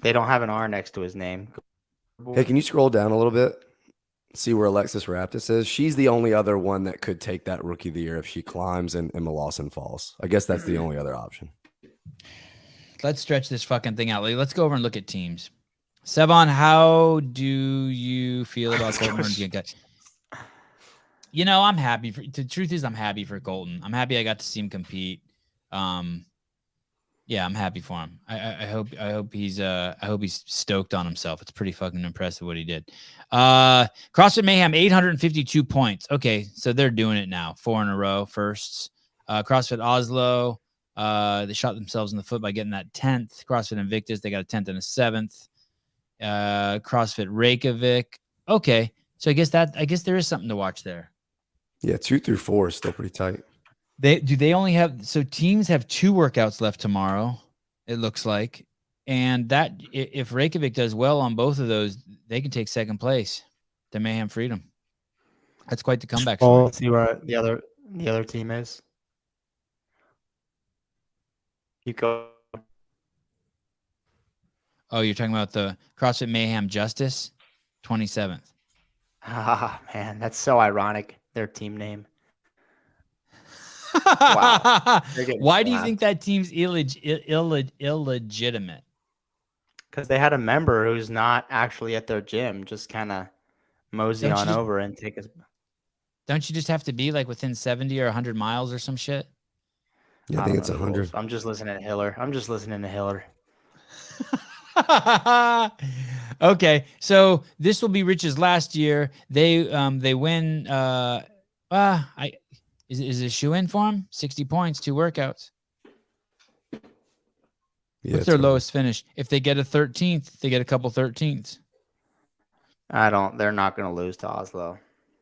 They don't have an R next to his name. Hey, can you scroll down a little bit? See where Alexis Raptis is. She's the only other one that could take that rookie of the year if she climbs and Emma Lawson falls. I guess that's the only other option. Let's stretch this fucking thing out. Let's go over and look at teams. Sevan, how do you feel about Colton Hearns getting cut? You know, I'm happy. The truth is, I'm happy for Colton. I'm happy I got to see him compete. Yeah, I'm happy for him. I hope he's stoked on himself. It's pretty fucking impressive what he did. CrossFit Mayhem, 852 points. Okay, so they're doing it now. 4 in a row, firsts. CrossFit Oslo, they shot themselves in the foot by getting that 10th. CrossFit Invictus, they got a 10th and a 7th. CrossFit Reykjavik. Okay, so I guess there is something to watch there. Yeah, 2 through 4 is still pretty tight. They only have, so teams have 2 workouts left tomorrow, it looks like. And that if Reykjavik does well on both of those, they can take second place to Mayhem Freedom. That's quite the comeback story. Let's see where the other team is. You go. Oh, you're talking about the CrossFit Mayhem Justice, 27th. Ah, man, that's so ironic. Their team name. Wow. Why do you think that team's illegitimate? Because they had a member who's not actually at their gym, just kind of mosey on over and take his. Don't you just have to be like within 70 or 100 miles or some shit? Yeah, I think it's 100. I'm just listening to Hiller. Okay, so this will be Rich's last year. They win. Is it a shoe-in for him? 60 points, 2 workouts. Yeah, what's their lowest finish? If they get a 13th, they get a couple 13ths. They're not going to lose to Oslo.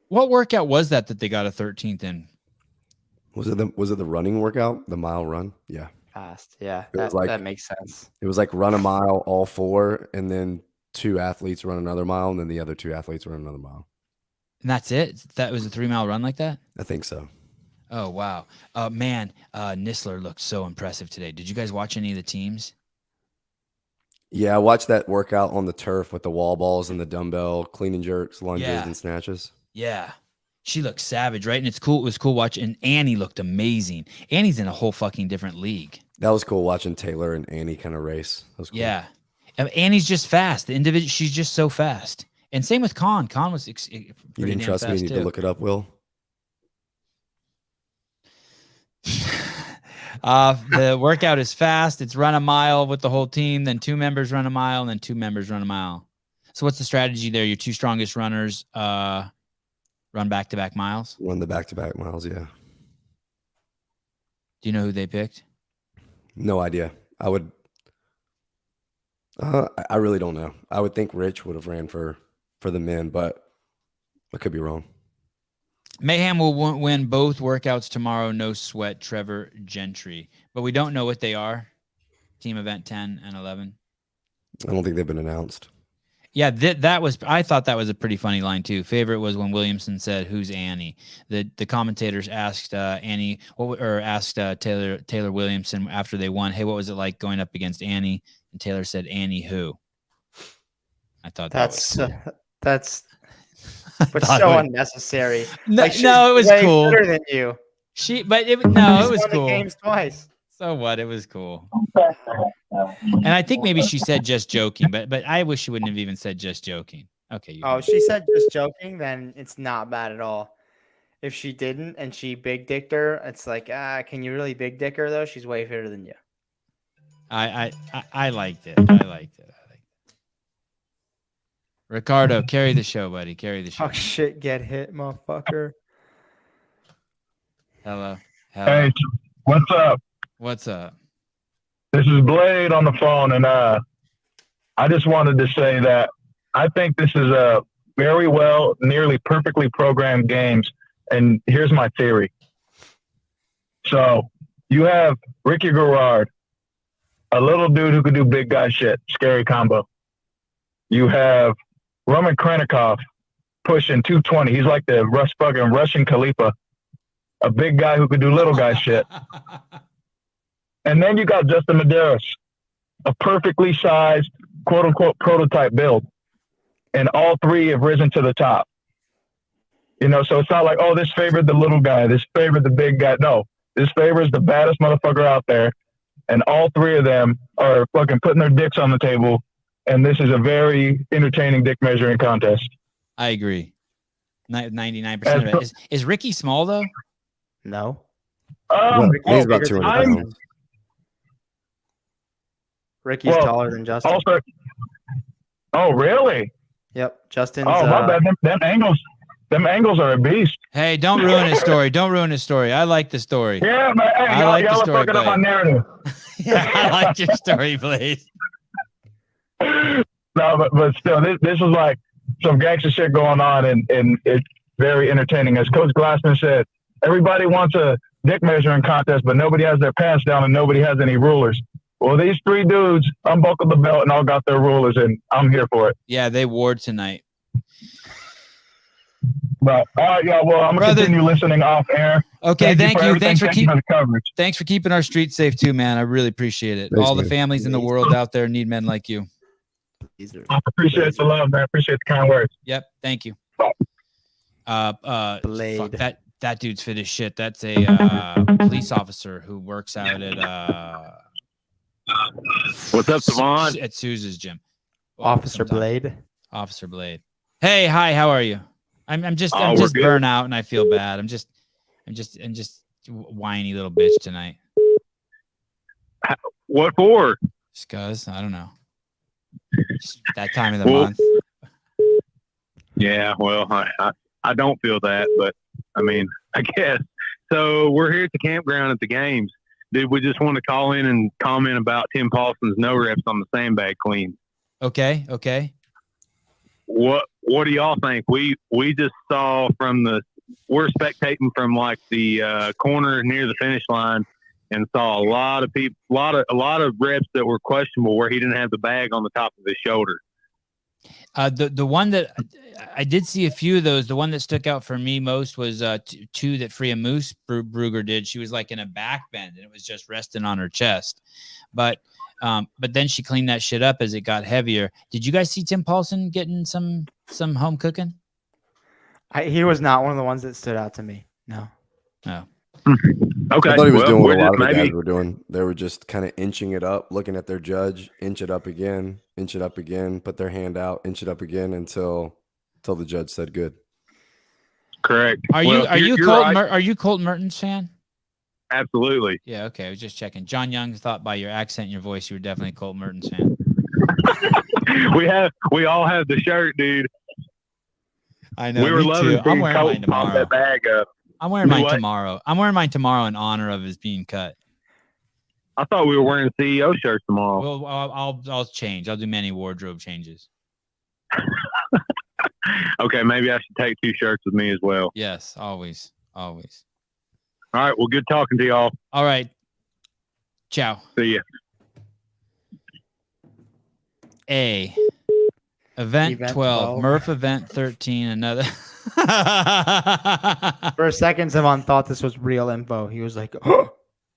What workout was that they got a 13th in? Was it the running workout, the mile run? Yeah. Fast. Yeah. That makes sense. It was like run a mile, all 4, and then 2 athletes run another mile, and then the other 2 athletes run another mile. And that's it? That was a 3-mile run like that? I think so. Oh, wow. Man, Nisler looked so impressive today. Did you guys watch any of the teams? Yeah, I watched that workout on the turf with the wall balls and the dumbbell, clean and jerks, lunges, and snatches. Yeah. She looked savage, right? And it's cool. It was cool watching. And Annie looked amazing. Annie's in a whole fucking different league. That was cool watching Taylor and Annie kind of race. That was cool. Yeah. Annie's just fast. The individual, she's just so fast. And same with Con. Con was pretty You didn't trust me? You need to look it up, Will. The workout is fast. It's run a mile with the whole team. Then 2 members run a mile, and then 2 members run a mile. So what's the strategy there? Your 2 strongest runners run back-to-back miles? Run the back-to-back miles, yeah. Do you know who they picked? No idea. I really don't know. I would think Rich would have ran for the men, but I could be wrong. Mayhem will win both workouts tomorrow. No sweat, Trevor Gentry. But we don't know what they are. Team event 10 and 11. I don't think they've been announced. Yeah, I thought that was a pretty funny line too. Favorite was when Williamson said, "Who's Annie?" The commentators asked Annie, or asked Taylor Williamson after they won, "Hey, what was it like going up against Annie?" And Taylor said, "Annie who?" I thought that's so unnecessary. No, it was cool. Better than you. It was cool. The games twice. So what? It was cool. And I think maybe she said just joking, but I wish she wouldn't have even said just joking. Okay. She said just joking, then it's not bad at all. If she didn't and she big dicked her, it's like, can you really big dick her though? She's way fitter than you. I liked it. Ricardo, carry the show, buddy. Carry the show. Oh shit, get hit, motherfucker. Hello. Hey, what's up? What's up? This is Blade on the phone, and I just wanted to say that I think this is a very well, nearly perfectly programmed games, and here's my theory. So you have Ricky Garrard, a little dude who could do big guy shit. Scary combo. You have Roman Krenikov pushing 220. He's like the fucking Russian Khalifa. A big guy who could do little guy shit. And then you got Justin Medeiros, a perfectly sized, quote unquote, prototype build. And all three have risen to the top. You know, so it's not like, oh, this favored the little guy, this favored the big guy. No, this favors the baddest motherfucker out there. And all three of them are fucking putting their dicks on the table. And this is a very entertaining dick measuring contest. I agree. 99% of it. Is Ricky small, though? No. He's about 200 pounds. Ricky's taller than Justin. Also, oh, really? Yep. Justin's. Oh, my bad. Them angles are a beast. Hey, don't ruin his story. Don't ruin his story. I like the story. Yeah, man. Hey, I like the story. Fucking up my narrative. Yeah, I like your story, please. No, but still, this is like some gangster shit going on, and it's very entertaining. As Coach Glassman said, everybody wants a dick measuring contest, but nobody has their pants down and nobody has any rulers. Well, these three dudes unbuckled the belt and all got their rulers, and I'm here for it. Yeah, they wore tonight. But all right, yeah. Well, I'm gonna continue listening off air. Okay, thank you. Thanks for keeping the coverage. Thanks for keeping our streets safe too, man. I really appreciate it. Thanks, all man. the families in the world out there need men like you. I appreciate the love, man. I appreciate the kind words. Yep. Thank you. Blade. Fuck, that dude's fit as shit. That's a police officer who works out at What's up, Sevan? At Sousa's gym. Officer Blade. Officer Blade. Hey, hi. How are you? I'm just burnt out and I feel bad. I'm just whiny little bitch tonight. What for? Just 'cause I don't know. Just that time of the month. Yeah, well, I don't feel that, but I mean, I guess. So we're here at the campground at the games. Did we just want to call in and comment about Tim Paulson's no reps on the sandbag clean? Okay. What do y'all think? We just saw we're spectating from like the corner near the finish line and saw a lot of people, a lot of reps that were questionable where he didn't have the bag on the top of his shoulder. The one that I did see a few of those. The one that stuck out for me most was two that Freya Moose Brugger did. She was like in a back bend and it was just resting on her chest, but then she cleaned that shit up as it got heavier. Did you guys see Tim Paulson getting some home cooking? He was not one of the ones that stood out to me. No. Okay. I thought he was doing what a lot of the guys were doing. They were just kind of inching it up, looking at their judge, inch it up again, put their hand out, inch it up again until the judge said good. Correct. Are you Colton Mertens fan? Absolutely. Yeah, okay. I was just checking. John Young thought by your accent and your voice you were definitely a Colton Mertens fan. We all have the shirt, dude. I know. We were loving I'm wearing mine tomorrow. That bag up. I'm wearing mine tomorrow. I'm wearing mine tomorrow in honor of his being cut. I thought we were wearing CEO shirts tomorrow. Well, I'll change. I'll do many wardrobe changes. Okay, maybe I should take 2 shirts with me as well. Yes, always. All right, well, good talking to y'all. All right. Ciao. See ya. Event 12, Murph event 13, another. For a second, Sevan thought this was real info. He was like, oh.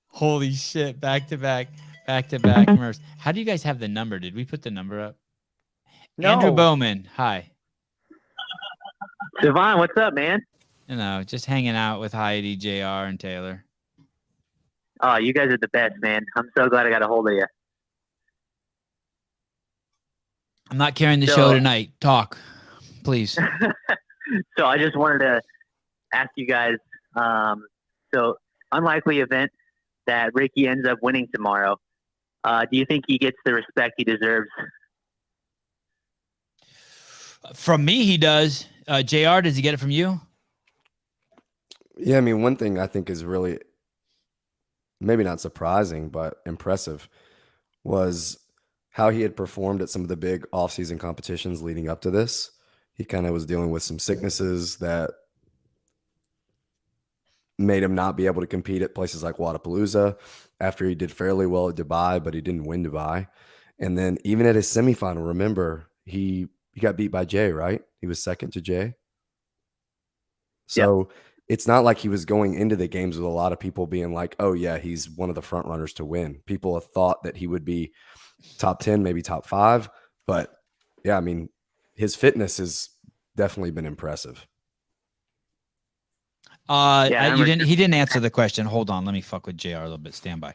Holy shit, back to back Murphs. How do you guys have the number? Did we put the number up? No. Andrew Bowman, hi. Sevan, what's up, man? Just hanging out with Heidi, JR, and Taylor. Oh, you guys are the best, man. I'm so glad I got a hold of you. I'm not carrying the show tonight. Talk, please. So I just wanted to ask you guys, so unlikely event that Ricky ends up winning tomorrow. Do you think he gets the respect he deserves? From me, he does. JR, does he get it from you? Yeah, I mean, one thing I think is really maybe not surprising, but impressive was how he had performed at some of the big off-season competitions leading up to this. He kind of was dealing with some sicknesses that made him not be able to compete at places like Wadapalooza after he did fairly well at Dubai, but he didn't win Dubai. And then even at his semifinal, remember, he got beat by Jay, right? He was second to Jay. So it's not like he was going into the games with a lot of people being like, oh, yeah, he's one of the front runners to win. People have thought that he would be top 10, maybe top 5. But, yeah, I mean, his fitness has definitely been impressive. He didn't answer the question. Hold on. Let me fuck with JR a little bit. Stand by.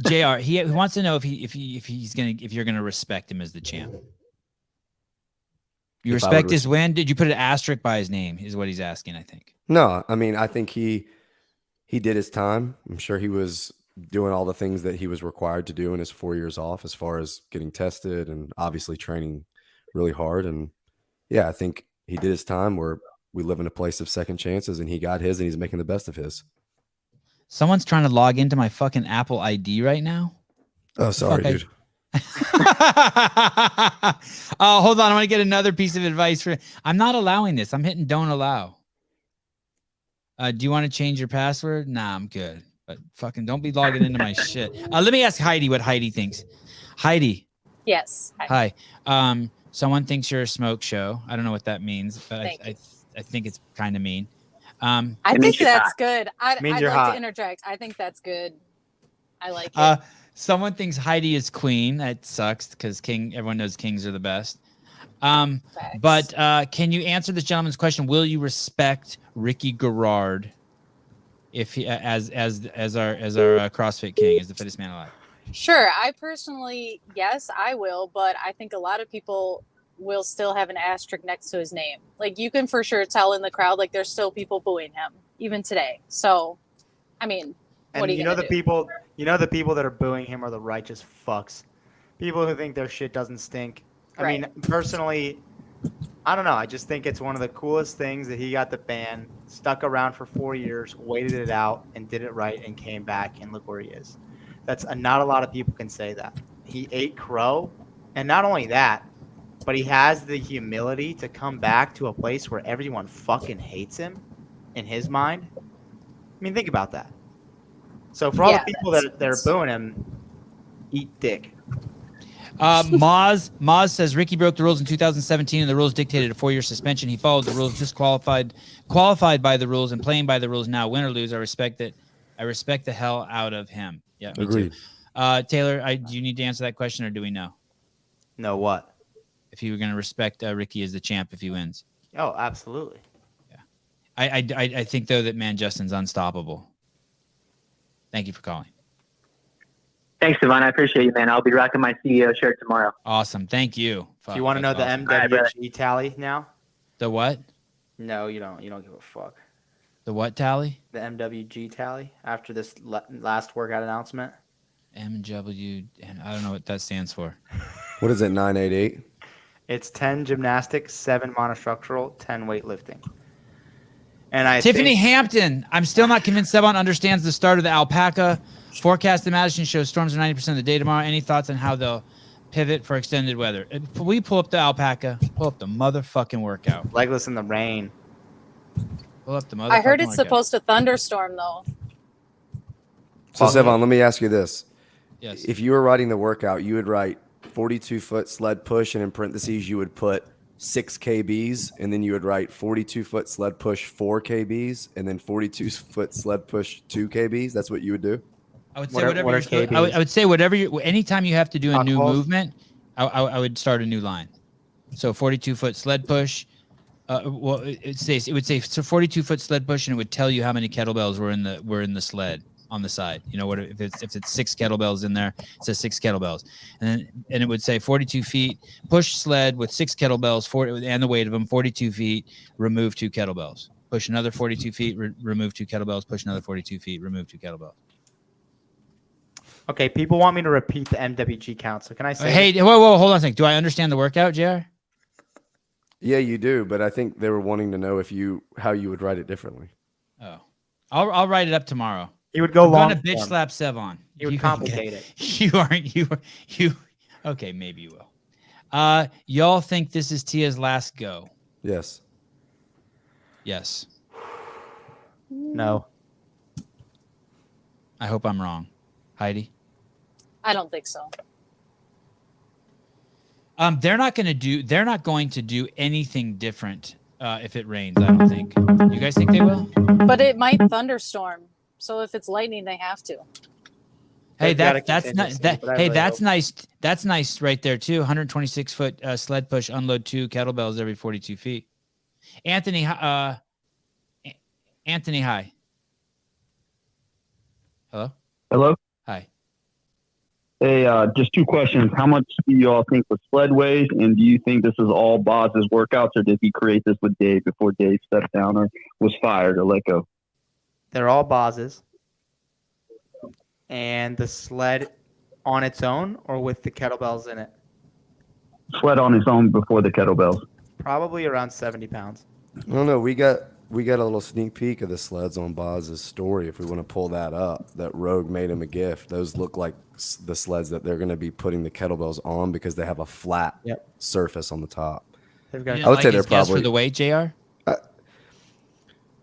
JR, he wants to know if you're going to respect him as the champ. You respect his win? Did you put an asterisk by his name is what he's asking, I think. No, I mean, I think he did his time. I'm sure he was doing all the things that he was required to do in his 4 years off as far as getting tested and obviously training really hard. And yeah, I think he did his time where we live in a place of second chances and he got his and he's making the best of his. Someone's trying to log into my fucking Apple ID right now. Oh, sorry, dude. Oh, hold on. I want to get another piece of advice I'm not allowing this. I'm hitting don't allow. Do you want to change your password? Nah, I'm good. But fucking don't be logging into my shit. Let me ask Heidi what Heidi thinks. Heidi. Yes. Hi. Someone thinks you're a smoke show. I don't know what that means, but I think it's kind of mean. I think that's good. I'd like to interject. I think that's good. I like it. Someone thinks Heidi is queen. That sucks because everyone knows kings are the best. But can you answer this gentleman's question? Will you respect Ricky Garrard if he as our CrossFit king, as the fittest man alive? Sure. I personally, yes, I will. But I think a lot of people will still have an asterisk next to his name. Like you can for sure tell in the crowd, like there's still people booing him even today. So, I mean, what are you gonna do? The people that are booing him are the righteous fucks. People who think their shit doesn't stink. I mean, personally, I don't know. I just think it's one of the coolest things that he got the ban, stuck around for 4 years, waited it out, and did it right, and came back, and look where he is. That's not a lot of people can say that. He ate crow, and not only that, but he has the humility to come back to a place where everyone fucking hates him, in his mind. I mean, think about that. So for all the people that are booing him, eat dick. Maz says Ricky broke the rules in 2017 and the rules dictated a 4-year suspension. He followed the rules, qualified by the rules and playing by the rules. Now win or lose, I respect the hell out of him. Yeah, me agreed. Too. Taylor, do you need to answer that question or do we know? Know what? If you were going to respect Ricky as the champ if he wins. Oh, absolutely. Yeah. I think though that man Justin's unstoppable. Thank you for calling. Thanks, Sevan. I appreciate you, man. I'll be rocking my CEO shirt tomorrow. Awesome. Thank you. Do you want to know the MWG tally now? The what? No, you don't. You don't give a fuck. The what tally? The MWG tally after this last workout announcement. MW, I don't know what that stands for. What is it, 988? It's 10 gymnastics, 7 monostructural, 10 weightlifting. And Tiffany Hampton. I'm still not convinced Sevan understands the start of the alpaca. Forecast in Madison shows storms are 90% of the day tomorrow. Any thoughts on how they'll pivot for extended weather? We pull up the alpaca. Pull up the motherfucking workout. Legless in the rain. Pull up the motherfucking I heard it's workout. supposed to thunderstorm though. So Sevan, let me ask you this. Yes. If you were writing the workout, you would write 42-foot sled push, and in parentheses, you would put 6 kbs, and then you would write 42-foot sled push 4 kbs, and then 42-foot sled push 2 kbs. That's what you would do? I would say I would say whatever anytime you have to do a new movement, I would start a new line. So 42-foot sled push. It would say so 42-foot sled push, and it would tell you how many kettlebells were in the sled on the side. You know what? If it's 6 kettlebells in there, it says 6 kettlebells, and it would say 42 feet push sled with 6 kettlebells, and the weight of them 42 feet. Remove 2 kettlebells. Push another 42 feet. Remove 2 kettlebells. Push another 42 feet. Remove 2 kettlebells. Okay, people want me to repeat the MWG count. So can I say? Hey, whoa, hold on a second. Do I understand the workout, JR? Yeah, you do, but I think they were wanting to know how you would write it differently. Oh, I'll write it up tomorrow. He would go long. I'm gonna bitch slap Sevan. He would complicate it. You. Okay, maybe you will. Y'all think this is Tia's last go? Yes. Yes. No. I hope I'm wrong. Heidi? I don't think so. They're not going to do anything different if it rains, I don't think. You guys think they will? But it might thunderstorm. So if it's lightning, they have to. Hey, that's nice. That's nice. That's nice right there too. 126 foot sled push, unload 2 kettlebells every 42 feet. Anthony, hi. Hello. Hi. Hey, just 2 questions. How much do you all think the sled weighs, and do you think this is all Boz's workouts, or did he create this with Dave before Dave stepped down or was fired or let go? They're all Boz's. And the sled on its own or with the kettlebells in it? Sled on his own before the kettlebells. Probably around 70 pounds. I don't know. We got a little sneak peek of the sleds on Boz's story. If we want to pull that up, that Rogue made him a gift. Those look like the sleds that they're going to be putting the kettlebells on because they have a flat surface on the top. They've got. I would say they're probably for the weight, JR.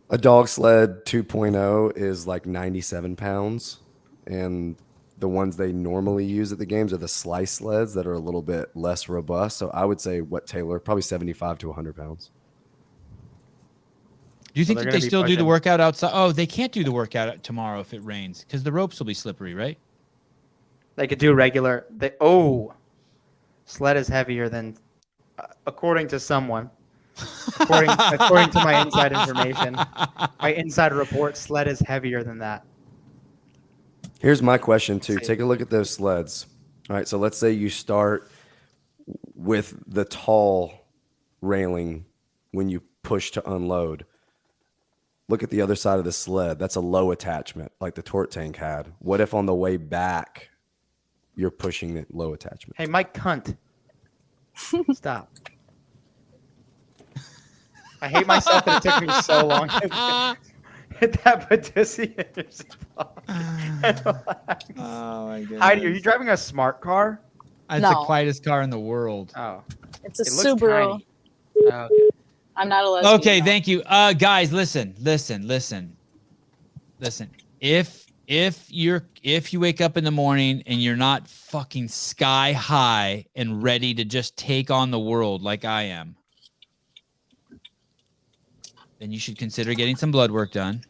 A dog sled 2.0 is like 97 pounds, and the ones they normally use at the games are the slice sleds that are a little bit less robust. So I would say Taylor, probably 75 to 100 pounds. Do you think that they still do the workout outside? Oh, they can't do the workout tomorrow if it rains because the ropes will be slippery, right? They could do regular. Sled is heavier than, according to someone. According to my inside information, my inside report, sled is heavier than that. Here's my question too. Take a look at those sleds. All right, so let's say you start with the tall railing when you push to unload. Look at the other side of the sled. That's a low attachment, like the Tort Tank had. What if on the way back you're pushing the low attachment? Hey, Mike Cunt. Stop. I hate myself that it took me so long to hit that Badissi and relax. Oh my god. Heidi, are you driving a smart car? It's the quietest car in the world. Oh. It's a Subaru. Okay. I'm not a lesbian. Okay, thank you. Guys, listen. If you wake up in the morning and you're not fucking sky high and ready to just take on the world like I am, then you should consider getting some blood work done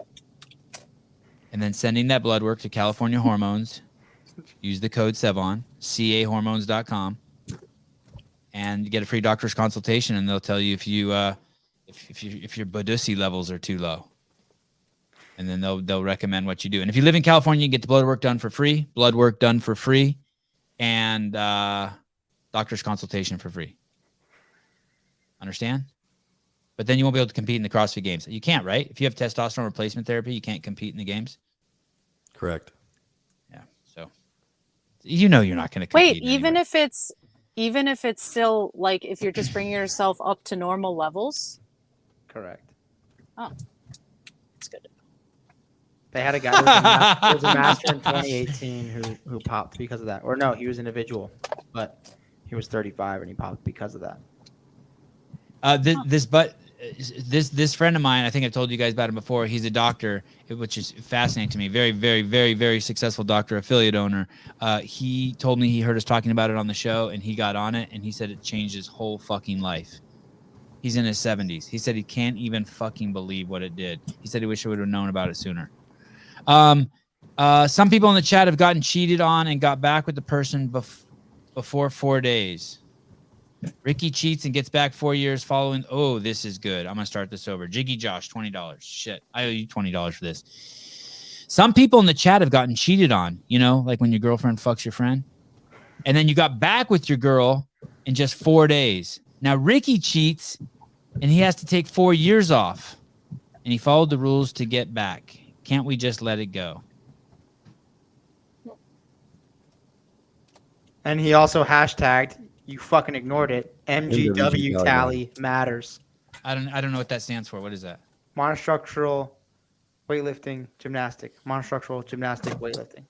and then sending that blood work to California Hormones. Use the code Sevan, cahormones.com, and get a free doctor's consultation, and they'll tell you if your Badussi levels are too low. And then they'll recommend what you do. And if you live in California, you can get the blood work done for free, and doctor's consultation for free. Understand? But then you won't be able to compete in the CrossFit Games. You can't, right? If you have testosterone replacement therapy, you can't compete in the games. Correct. Yeah. So you're not going to compete. Wait, even if it's still like if you're just bringing yourself up to normal levels. Correct. Oh, that's good. They had a guy who was a master in 2018 who popped because of that. Or no, he was individual, but he was 35 and he popped because of that. This friend of mine, I think I've told you guys about him before. He's a doctor, which is fascinating to me. Very, very, very, very successful doctor, affiliate owner. He told me he heard us talking about it on the show, and he got on it, and he said it changed his whole fucking life. He's in his 70s. He said he can't even fucking believe what it did. He said he wish he would have known about it sooner. Some people in the chat have gotten cheated on and got back with the person before 4 days. Ricky cheats and gets back 4 years following. Oh, this is good. I'm going to start this over. Jiggy Josh, $20. Shit. I owe you $20 for this. Some people in the chat have gotten cheated on, like when your girlfriend fucks your friend. And then you got back with your girl in just 4 days. Now, Ricky cheats and he has to take 4 years off. And he followed the rules to get back. Can't we just let it go? And he also hashtagged, you fucking ignored it, MGW tally matters. I don't know what that stands for. What is that? Monostructural weightlifting gymnastic. Monostructural gymnastic weightlifting.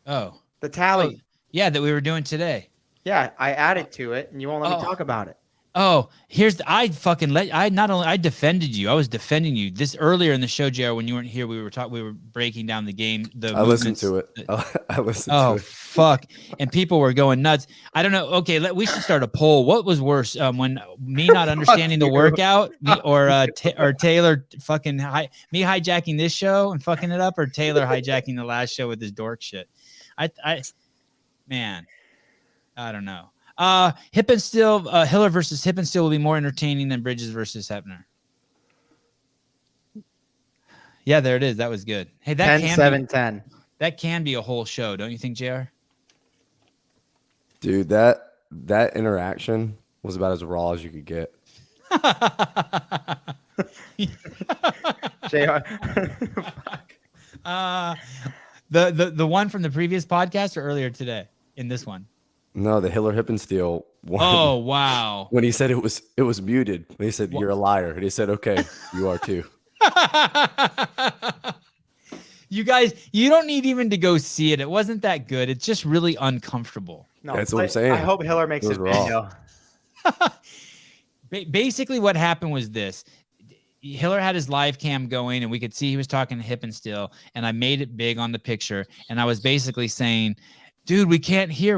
Oh. The tally. Yeah, that we were doing today. Yeah, I added to it, and you won't let me talk about it. Oh, I defended you. I was defending you this earlier in the show, JR, when you weren't here. We were breaking down the game. I listened to it. I listened to it. Oh, fuck. And people were going nuts. I don't know. Okay, we should start a poll. What was worse, when me not understanding the workout, or Taylor fucking me hijacking this show and fucking it up, or Taylor hijacking the last show with his dork shit? Man, I don't know. Hippensteel, Hiller versus Hippensteel will be more entertaining than Bridges versus Hepner. Yeah, there it is. That was good. Hey, that 10-7-10. That can be a whole show, don't you think, JR? Dude, that interaction was about as raw as you could get. JR. The one from the previous podcast or earlier today in this one? No, the Hiller Hippensteel one. Oh, wow. When he said it was muted. When he said, "You're a liar." And he said, "Okay, you are too." You guys, you don't need even to go see it. It wasn't that good. It's just really uncomfortable. No, that's what I'm saying. I hope Hiller makes it video. Basically, what happened was this. Hiller had his live cam going, and we could see he was talking to Hippensteel, and I made it big on the picture, and I was basically saying, dude, we can't hear.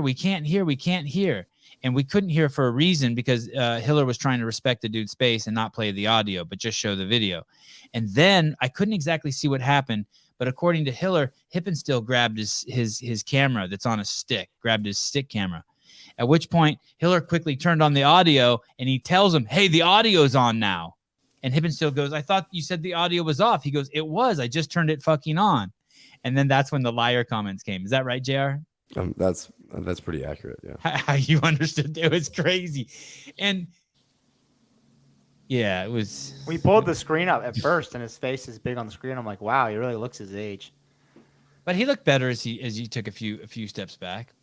And we couldn't hear for a reason, because Hiller was trying to respect the dude's space and not play the audio, but just show the video. And then I couldn't exactly see what happened, but according to Hiller, Hippensteel grabbed his camera that's on a stick, grabbed his stick camera. At which point, Hiller quickly turned on the audio, and he tells him, hey, the audio's on now. And Hippensteel goes, I thought you said the audio was off. He goes, it was. I just turned it fucking on. And then that's when the liar comments came. Is that right, JR? That's pretty accurate. Yeah. How you understood it was crazy. And yeah, it was. We pulled the screen up at first, and his face is big on the screen. I'm like, wow, he really looks his age. But he looked better as he took a few steps back.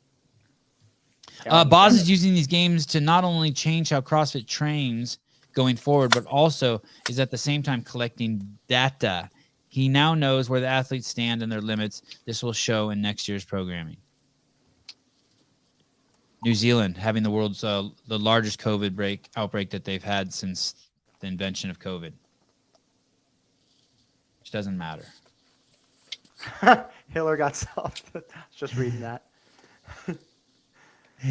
Boz is using these games to not only change how CrossFit trains going forward, but also is at the same time collecting data. He now knows where the athletes stand and their limits. This will show in next year's programming. New Zealand having the world's the largest COVID outbreak that they've had since the invention of COVID, which doesn't matter. Hiller got soft. I was just reading that.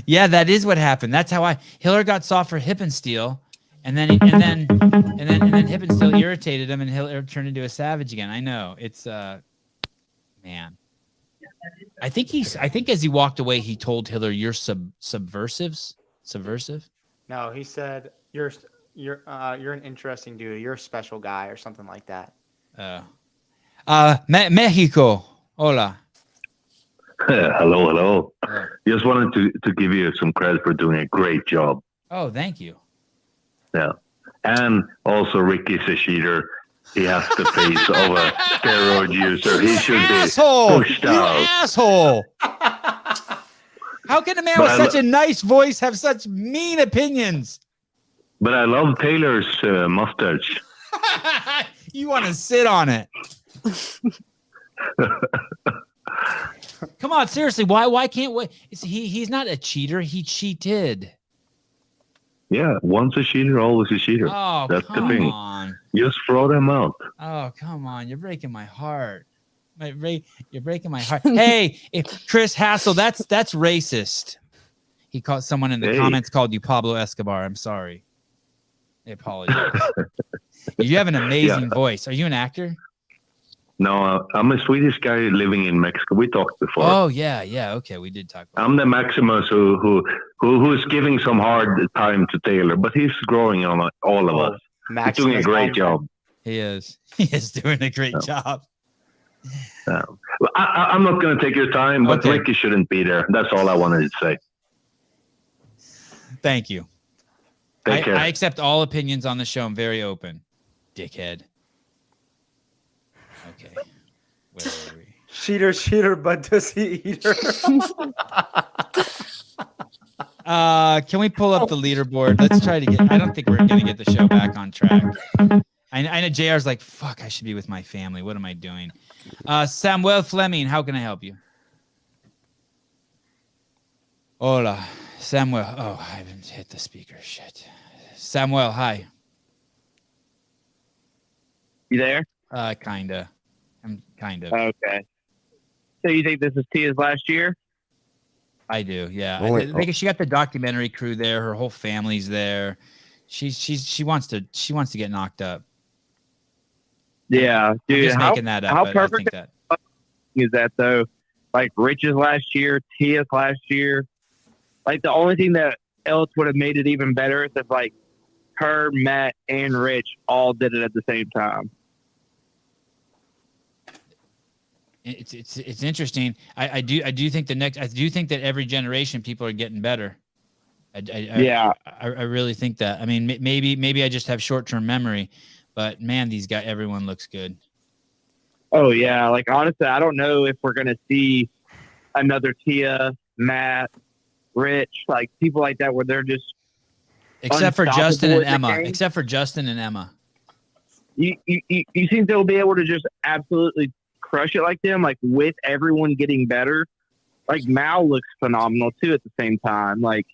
Yeah, that is what happened. That's how Hiller got soft for Hippensteel, and then Hippensteel irritated him, and Hiller turned into a savage again. I know it's man. I think as he walked away, he told Hiller, "You're subversive." No, he said you're an interesting dude. You're a special guy, or something like that. Mexico. Hola. Hello. Just wanted to give you some credit for doing a great job. Oh, thank you. Yeah. And also Ricky's a cheater. He has the face of a steroid user. He should be pushed out. You asshole. How can a man with such a nice voice have such mean opinions? But I love Taylor's mustache. You want to sit on it. Come on, seriously. Why can't we? He's not a cheater. He cheated. Yeah, once a cheater, always a cheater. Oh, that's come the thing. on. Just throw them out. Oh, come on. You're breaking my heart. You're breaking my heart. Hey, Chris Hassel, that's racist. He called someone in the comments called you Pablo Escobar. I'm sorry. I apologize. You have an amazing voice. Are you an actor? No, I'm a Swedish guy living in Mexico. We talked before. Oh yeah. Okay, we did talk. I'm the Maximus who's giving some hard time to Taylor, but he's growing on all of us. He's doing a great job. He is. He is doing a great job. I'm not going to take your time, but Ricky shouldn't be there. That's all I wanted to say. Thank you. Take care. I accept all opinions on the show. I'm very open. Dickhead. Okay. Where are we? Cheater, but does he eater? Can we pull up the leaderboard? Let's try to get. I don't think we're going to get the show back on track. I know JR's like, fuck, I should be with my family. What am I doing? Samwell Fleming, how can I help you? Hola, Samwell. Oh, I haven't hit the speaker. Shit. Samwell, hi. You there? Kinda. I'm kind of. Okay. So you think this is Tia's last year? I do, yeah. Only- She got the documentary crew there. Her whole family's there. She wants to get knocked up. Yeah, dude. I'm just making that up. How But I perfect think that. is that though? Like Rich's last year, Tia's last year. Like the only thing that else would have made it even better is if like her, Matt, and Rich all did it at the same time. It's interesting. I do think that every generation people are getting better. I really think that. I mean, maybe I just have short-term memory, but man, everyone looks good. Oh yeah, like honestly, I don't know if we're gonna see another Tia, Matt, Rich, like people like that where they're just Except for Justin and unstoppable in the Emma. game. Except for Justin and Emma. You think they'll be able to just absolutely crush it like them, like with everyone getting better? Like Mal looks phenomenal too at the same time. Like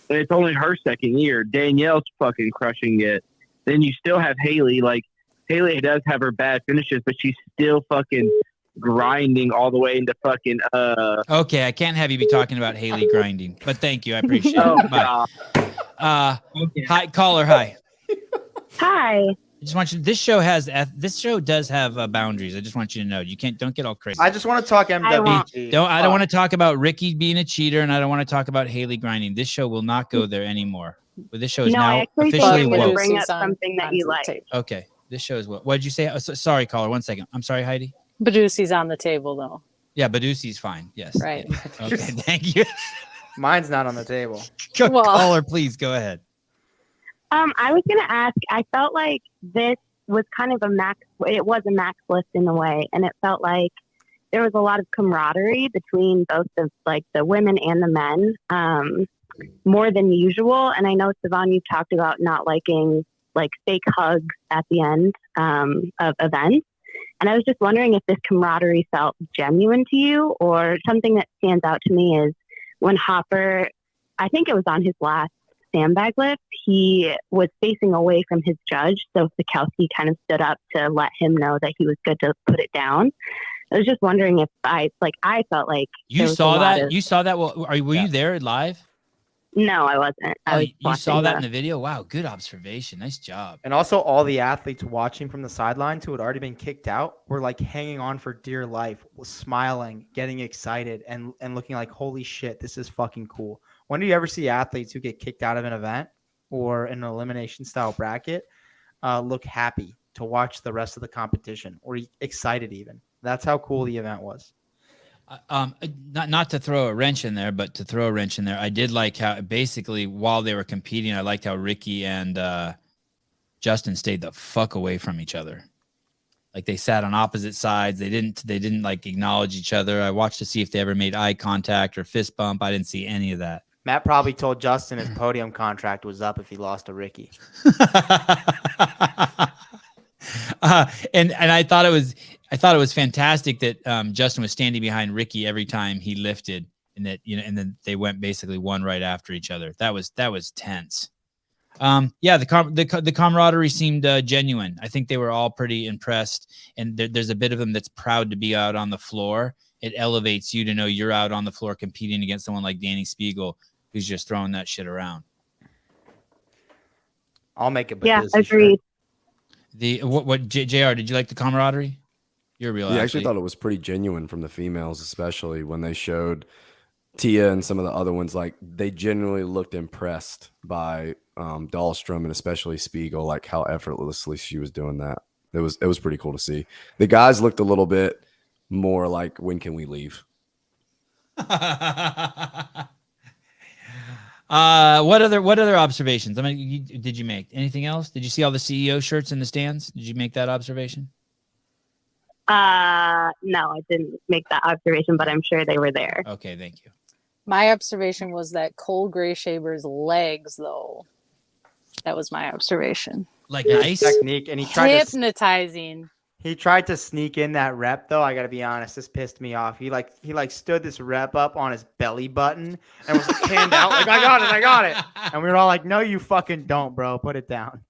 it's only her second year. Danielle's fucking crushing it. Then you still have Haley. Like Haley does have her bad finishes, but she's still fucking grinding all the way into fucking Okay, I can't have you be talking about Haley grinding, but thank you. I appreciate Oh, it. Bye. Hi, caller. Hi. Hi. I just want you. This show does have boundaries. I just want you to know. Don't get all crazy. I just want to talk MWG. I don't want to talk about Ricky being a cheater, and I don't want to talk about Haley grinding. This show will not go there anymore. But this show is now I actually officially think you're going to woke. bring up something that you like. Okay, this show is what? What did you say? Oh, sorry, caller. 1 second. I'm sorry, Heidi. Badusi's on the table, though. Yeah, Badusi's fine. Yes. Right. Yeah. Okay. Thank you. Mine's not on the table. Caller, please go ahead. I was going to ask, I felt like this was kind of it was a max list in a way, and it felt like there was a lot of camaraderie between both the women and the men, more than usual. And I know, Sevan, you've talked about not liking like fake hugs at the end of events. And I was just wondering if this camaraderie felt genuine to you, or something that stands out to me is when Hopper, I think it was on his last Sandbag lift, he was facing away from his judge. So Sikowski kind of stood up to let him know that he was good to put it down. I was just wondering if I felt like You saw that? You saw that? Well, were you there live? No, I wasn't. You saw that in the video? Wow, good observation. Nice job. And also all the athletes watching from the sidelines who had already been kicked out were like hanging on for dear life, smiling, getting excited, and looking like, holy shit, this is fucking cool. When do you ever see athletes who get kicked out of an event or an elimination style bracket look happy to watch the rest of the competition, or excited even? That's how cool the event was. Not to throw a wrench in there, but to throw a wrench in there, I did like how basically while they were competing, I liked how Ricky and Justin stayed the fuck away from each other. Like they sat on opposite sides. They didn't like acknowledge each other. I watched to see if they ever made eye contact or fist bump. I didn't see any of that. Matt probably told Justin his podium contract was up if he lost to Ricky. And I thought it was fantastic that Justin was standing behind Ricky every time he lifted, and that and then they went basically one right after each other. That was tense. Yeah, the camaraderie seemed genuine. I think they were all pretty impressed, and there's a bit of them that's proud to be out on the floor. It elevates you to know you're out on the floor competing against someone like Danny Spiegel, who's just throwing that shit around. I'll make it. Yeah, agreed. What JR, did you like the camaraderie? You're a real athlete. I actually thought it was pretty genuine from the females, especially when they showed Tia and some of the other ones. Like they genuinely looked impressed by Dahlstrom and especially Spiegel, like how effortlessly she was doing that. It was pretty cool to see. The guys looked a little bit more like, when can we leave? What other observations? I mean, did you make anything else? Did you see all the CEO shirts in the stands? Did you make that observation? No, I didn't make that observation, but I'm sure they were there. Okay, thank you. My observation was that Cole Grayshaber's legs, though. That was my observation. Like nice technique, and he tried hypnotizing. He tried to sneak in that rep though. I gotta be honest, this pissed me off. He stood this rep up on his belly button and was like hand out like I got it. And we were all like, no, you fucking don't, bro. Put it down.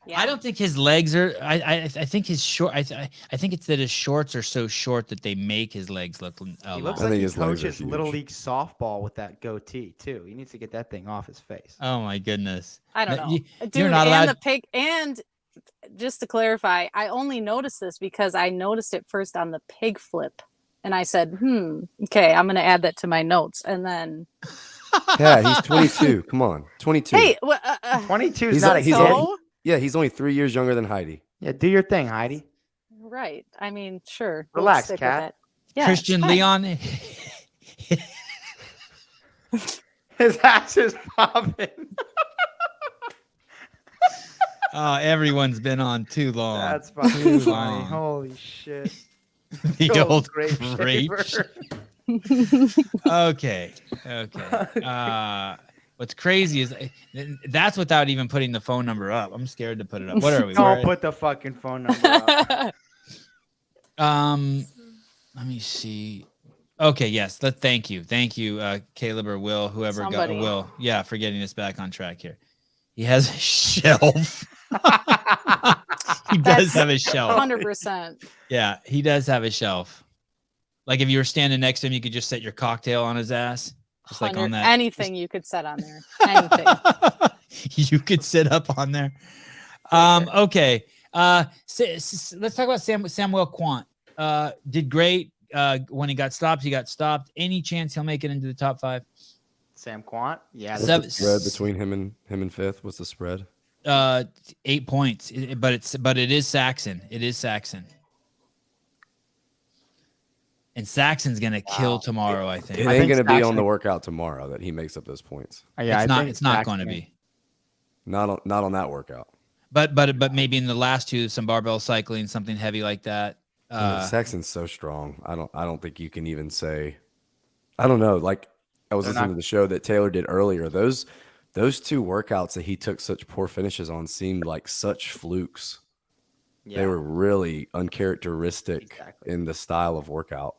Yeah. I don't think his legs are. I think his short. I think it's that his shorts are so short that they make his legs look. He looks like he coaches little league softball with that goatee too. He needs to get that thing off his face. Oh my goodness! I don't know, dude. You're not allowed. And the pig. And just to clarify, I only noticed this because I noticed it first on the pig flip, and I said, okay, I'm gonna add that to my notes, and then. Yeah, he's 22. Come on, 22. Hey, 22 is not a kid. Yeah, he's only 3 years younger than Heidi. Yeah, do your thing, Heidi. Right. I mean, sure. Relax, we'll Kat. Yeah, Christian Leon. His ass is popping. Oh, everyone's been on too long. That's fucking too funny. long. Holy shit. The old grape grape. Okay. What's crazy is that's without even putting the phone number up. I'm scared to put it up. What are we? Don't put the fucking phone number up. Let me see. Okay, yes. Thank you, Caleb or Will, whoever got Will. Yeah, for getting us back on track here. He has a shelf. He does have a shelf. 100%. Yeah, he does have a shelf. Like if you were standing next to him, you could just set your cocktail on his ass. Just like on that. Anything you could set on there. Anything. You could sit up on there. Okay. Let's talk about Samwell Quant. Did great. When he got stopped, Any chance he'll make it into the top 5? Sam Quant? Yeah. What's the spread between him and fifth? What's the spread? 8 points. But it is Saxon. It is Saxon. And Saxon's gonna kill tomorrow, I think. It ain't gonna be on the workout tomorrow that he makes up those points. Yeah, it's not going to be. Not on that workout. But maybe in the last 2, some barbell cycling, something heavy like that. Saxon's so strong. I don't think you can even say. I don't know. Like I was listening to the show that Taylor did earlier. Those 2 workouts that he took such poor finishes on seemed like such flukes. Yeah. They were really uncharacteristic in the style of workout.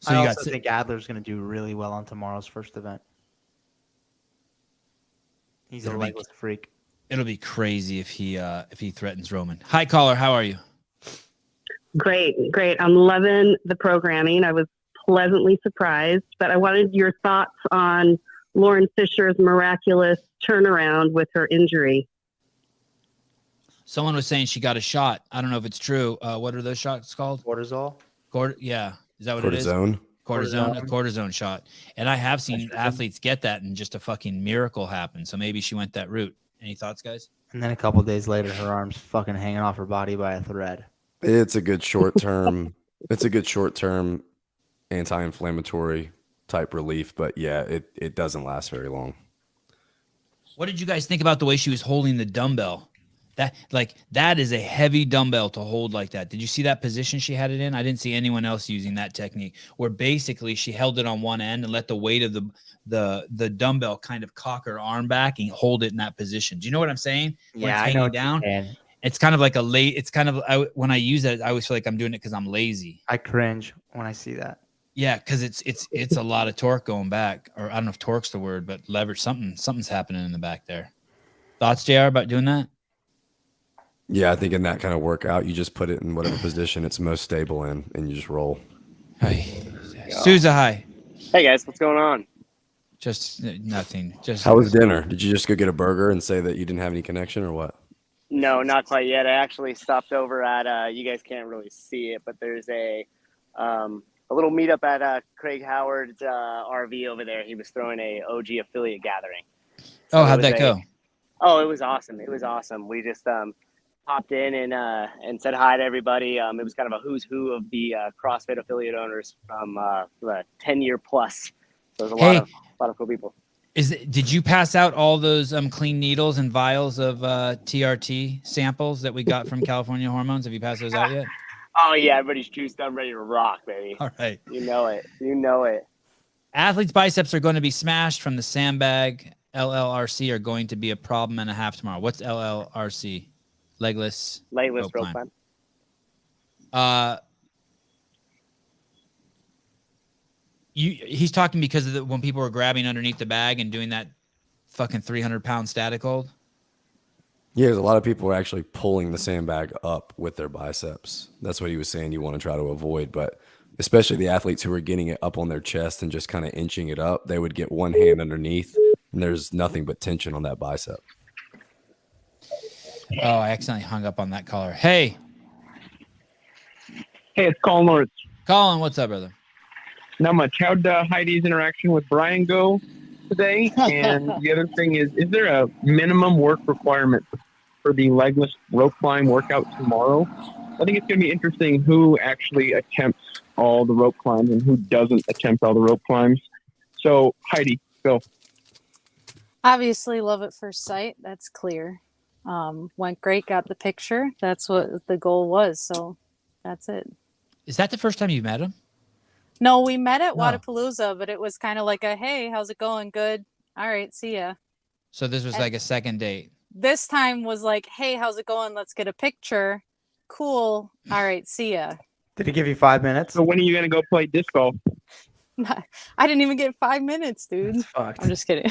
So I also think Adler's going to do really well on tomorrow's first event. He's a legless freak. It'll be crazy if he threatens Roman. Hi, caller. How are you? Great. I'm loving the programming. I was pleasantly surprised, but I wanted your thoughts on Lauren Fisher's miraculous turnaround with her injury. Someone was saying she got a shot. I don't know if it's true. What are those shots called? Cortisol. Yeah. Is that what Cortisone? It is? Cortisone. A cortisone shot. And I have seen athletes get that and just a fucking miracle happen. So maybe she went that route. Any thoughts, guys? And then a couple of days later, her arm's fucking hanging off her body by a thread. It's a good short term. Anti-inflammatory type relief, but yeah, it doesn't last very long. What did you guys think about the way she was holding the dumbbell? That is a heavy dumbbell to hold like that. Did you see that position she had it in? I didn't see anyone else using that technique where basically she held it on one end and let the weight of the dumbbell kind of cock her arm back and hold it in that position. Do you know what I'm saying? Yeah, I know. Down. It's kind of like when I use it, I always feel like I'm doing it because I'm lazy. I cringe when I see that. Yeah, because it's a lot of torque going back, or I don't know if torque's the word, but leverage. Something's happening in the back there. Thoughts, JR, about doing that? Yeah, I think in that kind of workout, you just put it in whatever position it's most stable in, and you just roll. Hi, Souza. Hi. Hey guys, what's going on? Just nothing. How was dinner? Did you just go get a burger and say that you didn't have any connection, or what? No, not quite yet. I actually stopped over at. You guys can't really see it, but there's a little meetup at Craig Howard's RV over there. He was throwing a OG affiliate gathering. So how'd that go? Oh, it was awesome. We just popped in and said hi to everybody. It was kind of a who's who of the CrossFit affiliate owners from 10-year plus. So there's a lot of cool people. Did you pass out all those clean needles and vials of TRT samples that we got from California Hormones? Have you passed those out yet? Oh yeah, everybody's juiced up, ready to rock, baby. All right. You know it. Athletes' biceps are going to be smashed from the Sandbag LLRC are going to be a problem and a half tomorrow. What's LLRC? Legless rope climb. He's talking because of when people were grabbing underneath the bag and doing that fucking 300-pound static hold. Yeah, there's a lot of people are actually pulling the sandbag up with their biceps. That's what he was saying you want to try to avoid. But especially the athletes who were getting it up on their chest and just kind of inching it up, they would get one hand underneath, and there's nothing but tension on that bicep. Oh, I accidentally hung up on that caller. Hey. Hey, it's Colin Lawrence. Colin, what's up, brother? Not much. How'd Heidi's interaction with Brian go today? And the other thing is there a minimum work requirement for the legless rope climb workout tomorrow? I think it's going to be interesting who actually attempts all the rope climbs and who doesn't attempt all the rope climbs. So, Heidi, go. Obviously, love at first sight. That's clear. Went great, got the picture. That's what the goal was. So that's it. Is that the first time you met him? No, we met at Wadapalooza, but it was kind of like a, hey, how's it going? Good. All right, see ya. So this was like a second date. This time was like, hey, how's it going? Let's get a picture. Cool. All right, see ya. Did he give you 5 minutes? So when are you going to go play disc golf? I didn't even get 5 minutes, dude. That's fucked. I'm just kidding.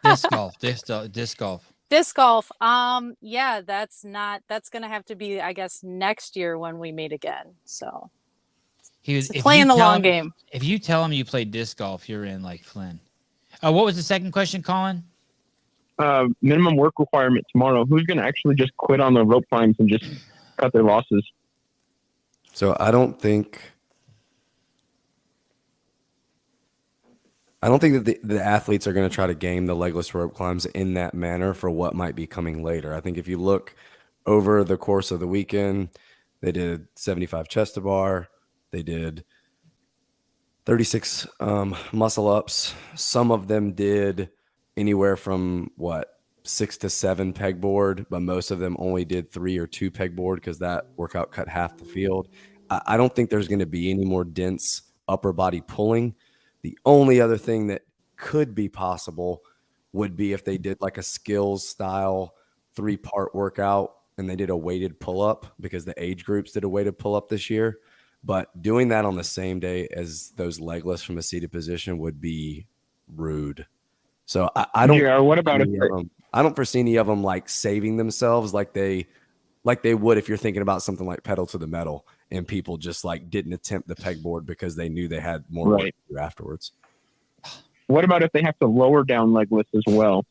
Disc golf. Disc golf. Disc golf. Yeah, that's gonna have to be, I guess, next year when we meet again. So he was playing the long game. If you tell him you played disc golf, you're in like Flynn. What was the second question, Colin? Minimum work requirement tomorrow. Who's going to actually just quit on the rope climbs and just cut their losses? So I don't think that the athletes are going to try to game the legless rope climbs in that manner for what might be coming later. I think if you look over the course of the weekend, they did 75 chest to bar. They did 36 muscle ups. Some of them did anywhere from 6 to 7 pegboard, but most of them only did 3 or 2 pegboard because that workout cut half the field. I don't think there's going to be any more dense upper body pulling. The only other thing that could be possible would be if they did like a skills style 3-part workout and they did a weighted pull up, because the age groups did a weighted pull up this year. But doing that on the same day as those legless from a seated position would be rude. So I don't. Yeah, what about I don't foresee any of them like saving themselves like they would if you're thinking about something like pedal to the metal and people just like didn't attempt the pegboard because they knew they had more work to do afterwards. What about if they have to lower down legless as well?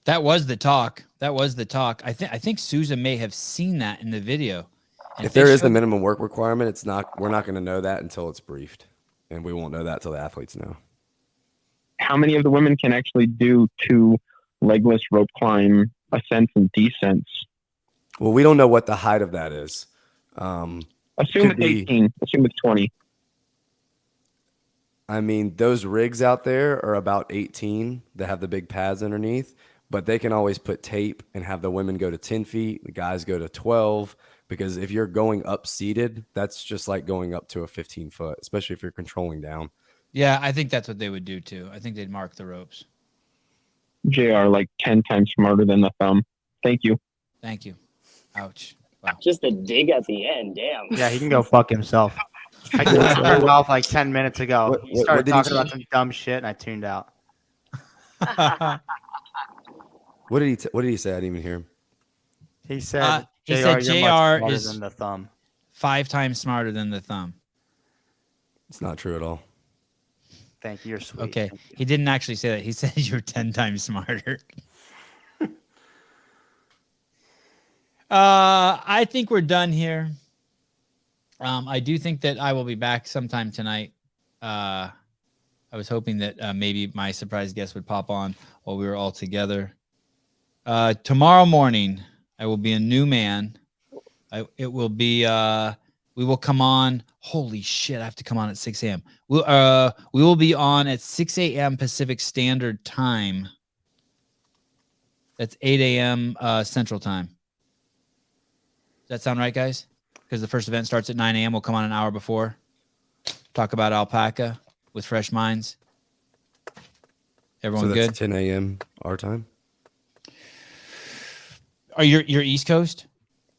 That was the talk. I think Souza may have seen that in the video. And if there is a minimum work requirement, we're not going to know that until it's briefed, and we won't know that till the athletes know. How many of the women can actually do 2 legless rope climb ascents and descents? Well, we don't know what the height of that is. Assume it's 18. Assume it's 20. I mean, those rigs out there are about 18 that have the big pads underneath, but they can always put tape and have the women go to 10 feet, the guys go to 12, because if you're going up seated, that's just like going up to a 15-foot, especially if you're controlling down. Yeah, I think that's what they would do too. I think they'd mark the ropes. JR, like 10 times smarter than the thumb. Thank you. Thank you. Ouch. Wow. Just a dig at the end. Damn. Yeah, he can go fuck himself. I turned off like 10 minutes ago. He started talking about some dumb shit, and I tuned out. What did he say? I didn't even hear him. He said, JR is than the thumb. 5 times smarter than the thumb. It's not true at all. Thank you. You're sweet. Okay. He didn't actually say that. He said you're 10 times smarter. I think we're done here. I do think that I will be back sometime tonight. I was hoping that maybe my surprise guest would pop on while we were all together. Tomorrow morning, I will be a new man. We will come on. Holy shit, I have to come on at 6 a.m. We will be on at 6 a.m. Pacific Standard Time. That's 8 a.m. Central Time. Does that sound right, guys? Because the first event starts at 9 a.m. We'll come on an hour before. Talk about alpaca with fresh minds. Everyone so that's good? 10 a.m. our time. Are you're East Coast?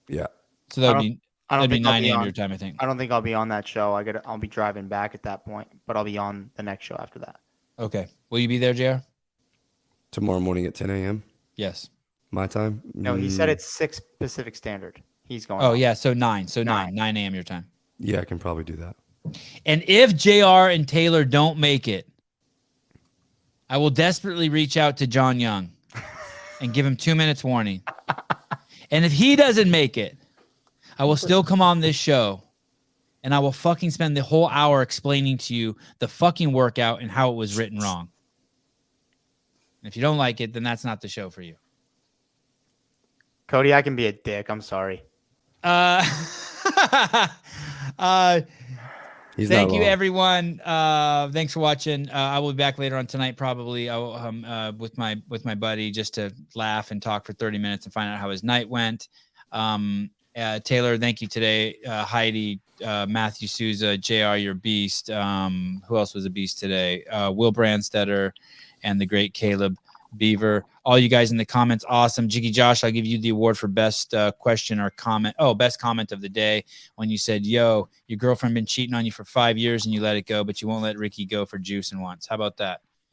Yeah. So that'd be I don't that'd be think I'll 9 be a.m. on your time, I think. I don't think I'll be on that show. I'll be driving back at that point, but I'll be on the next show after that. Okay. Will you be there, JR? Tomorrow morning at 10 a.m. Yes. My time? No, he said it's 6 Pacific Standard. He's going. Oh on. yeah, so 9 a.m. your time. Yeah, I can probably do that. And if JR and Taylor don't make it, I will desperately reach out to John Young and give him 2 minutes warning. And if he doesn't make it, I will still come on this show and I will fucking spend the whole hour explaining to you the fucking workout and how it was written wrong. And if you don't like it, then that's not the show for you. Cody, I can be a dick. I'm sorry. Thank you, everyone. Thanks for watching. I will be back later on tonight, probably with my buddy, just to laugh and talk for 30 minutes and find out how his night went. Taylor, thank you today. Heidi, Matthew Souza, JR, your beast. Who else was a beast today? Will Brandstetter and the great Caleb Beaver. All you guys in the comments, awesome. Jiggy Josh, I'll give you the award for best question or comment. Oh, best comment of the day when you said, yo, your girlfriend been cheating on you for 5 years and you let it go, but you won't let Ricky go for juicing once. How about that?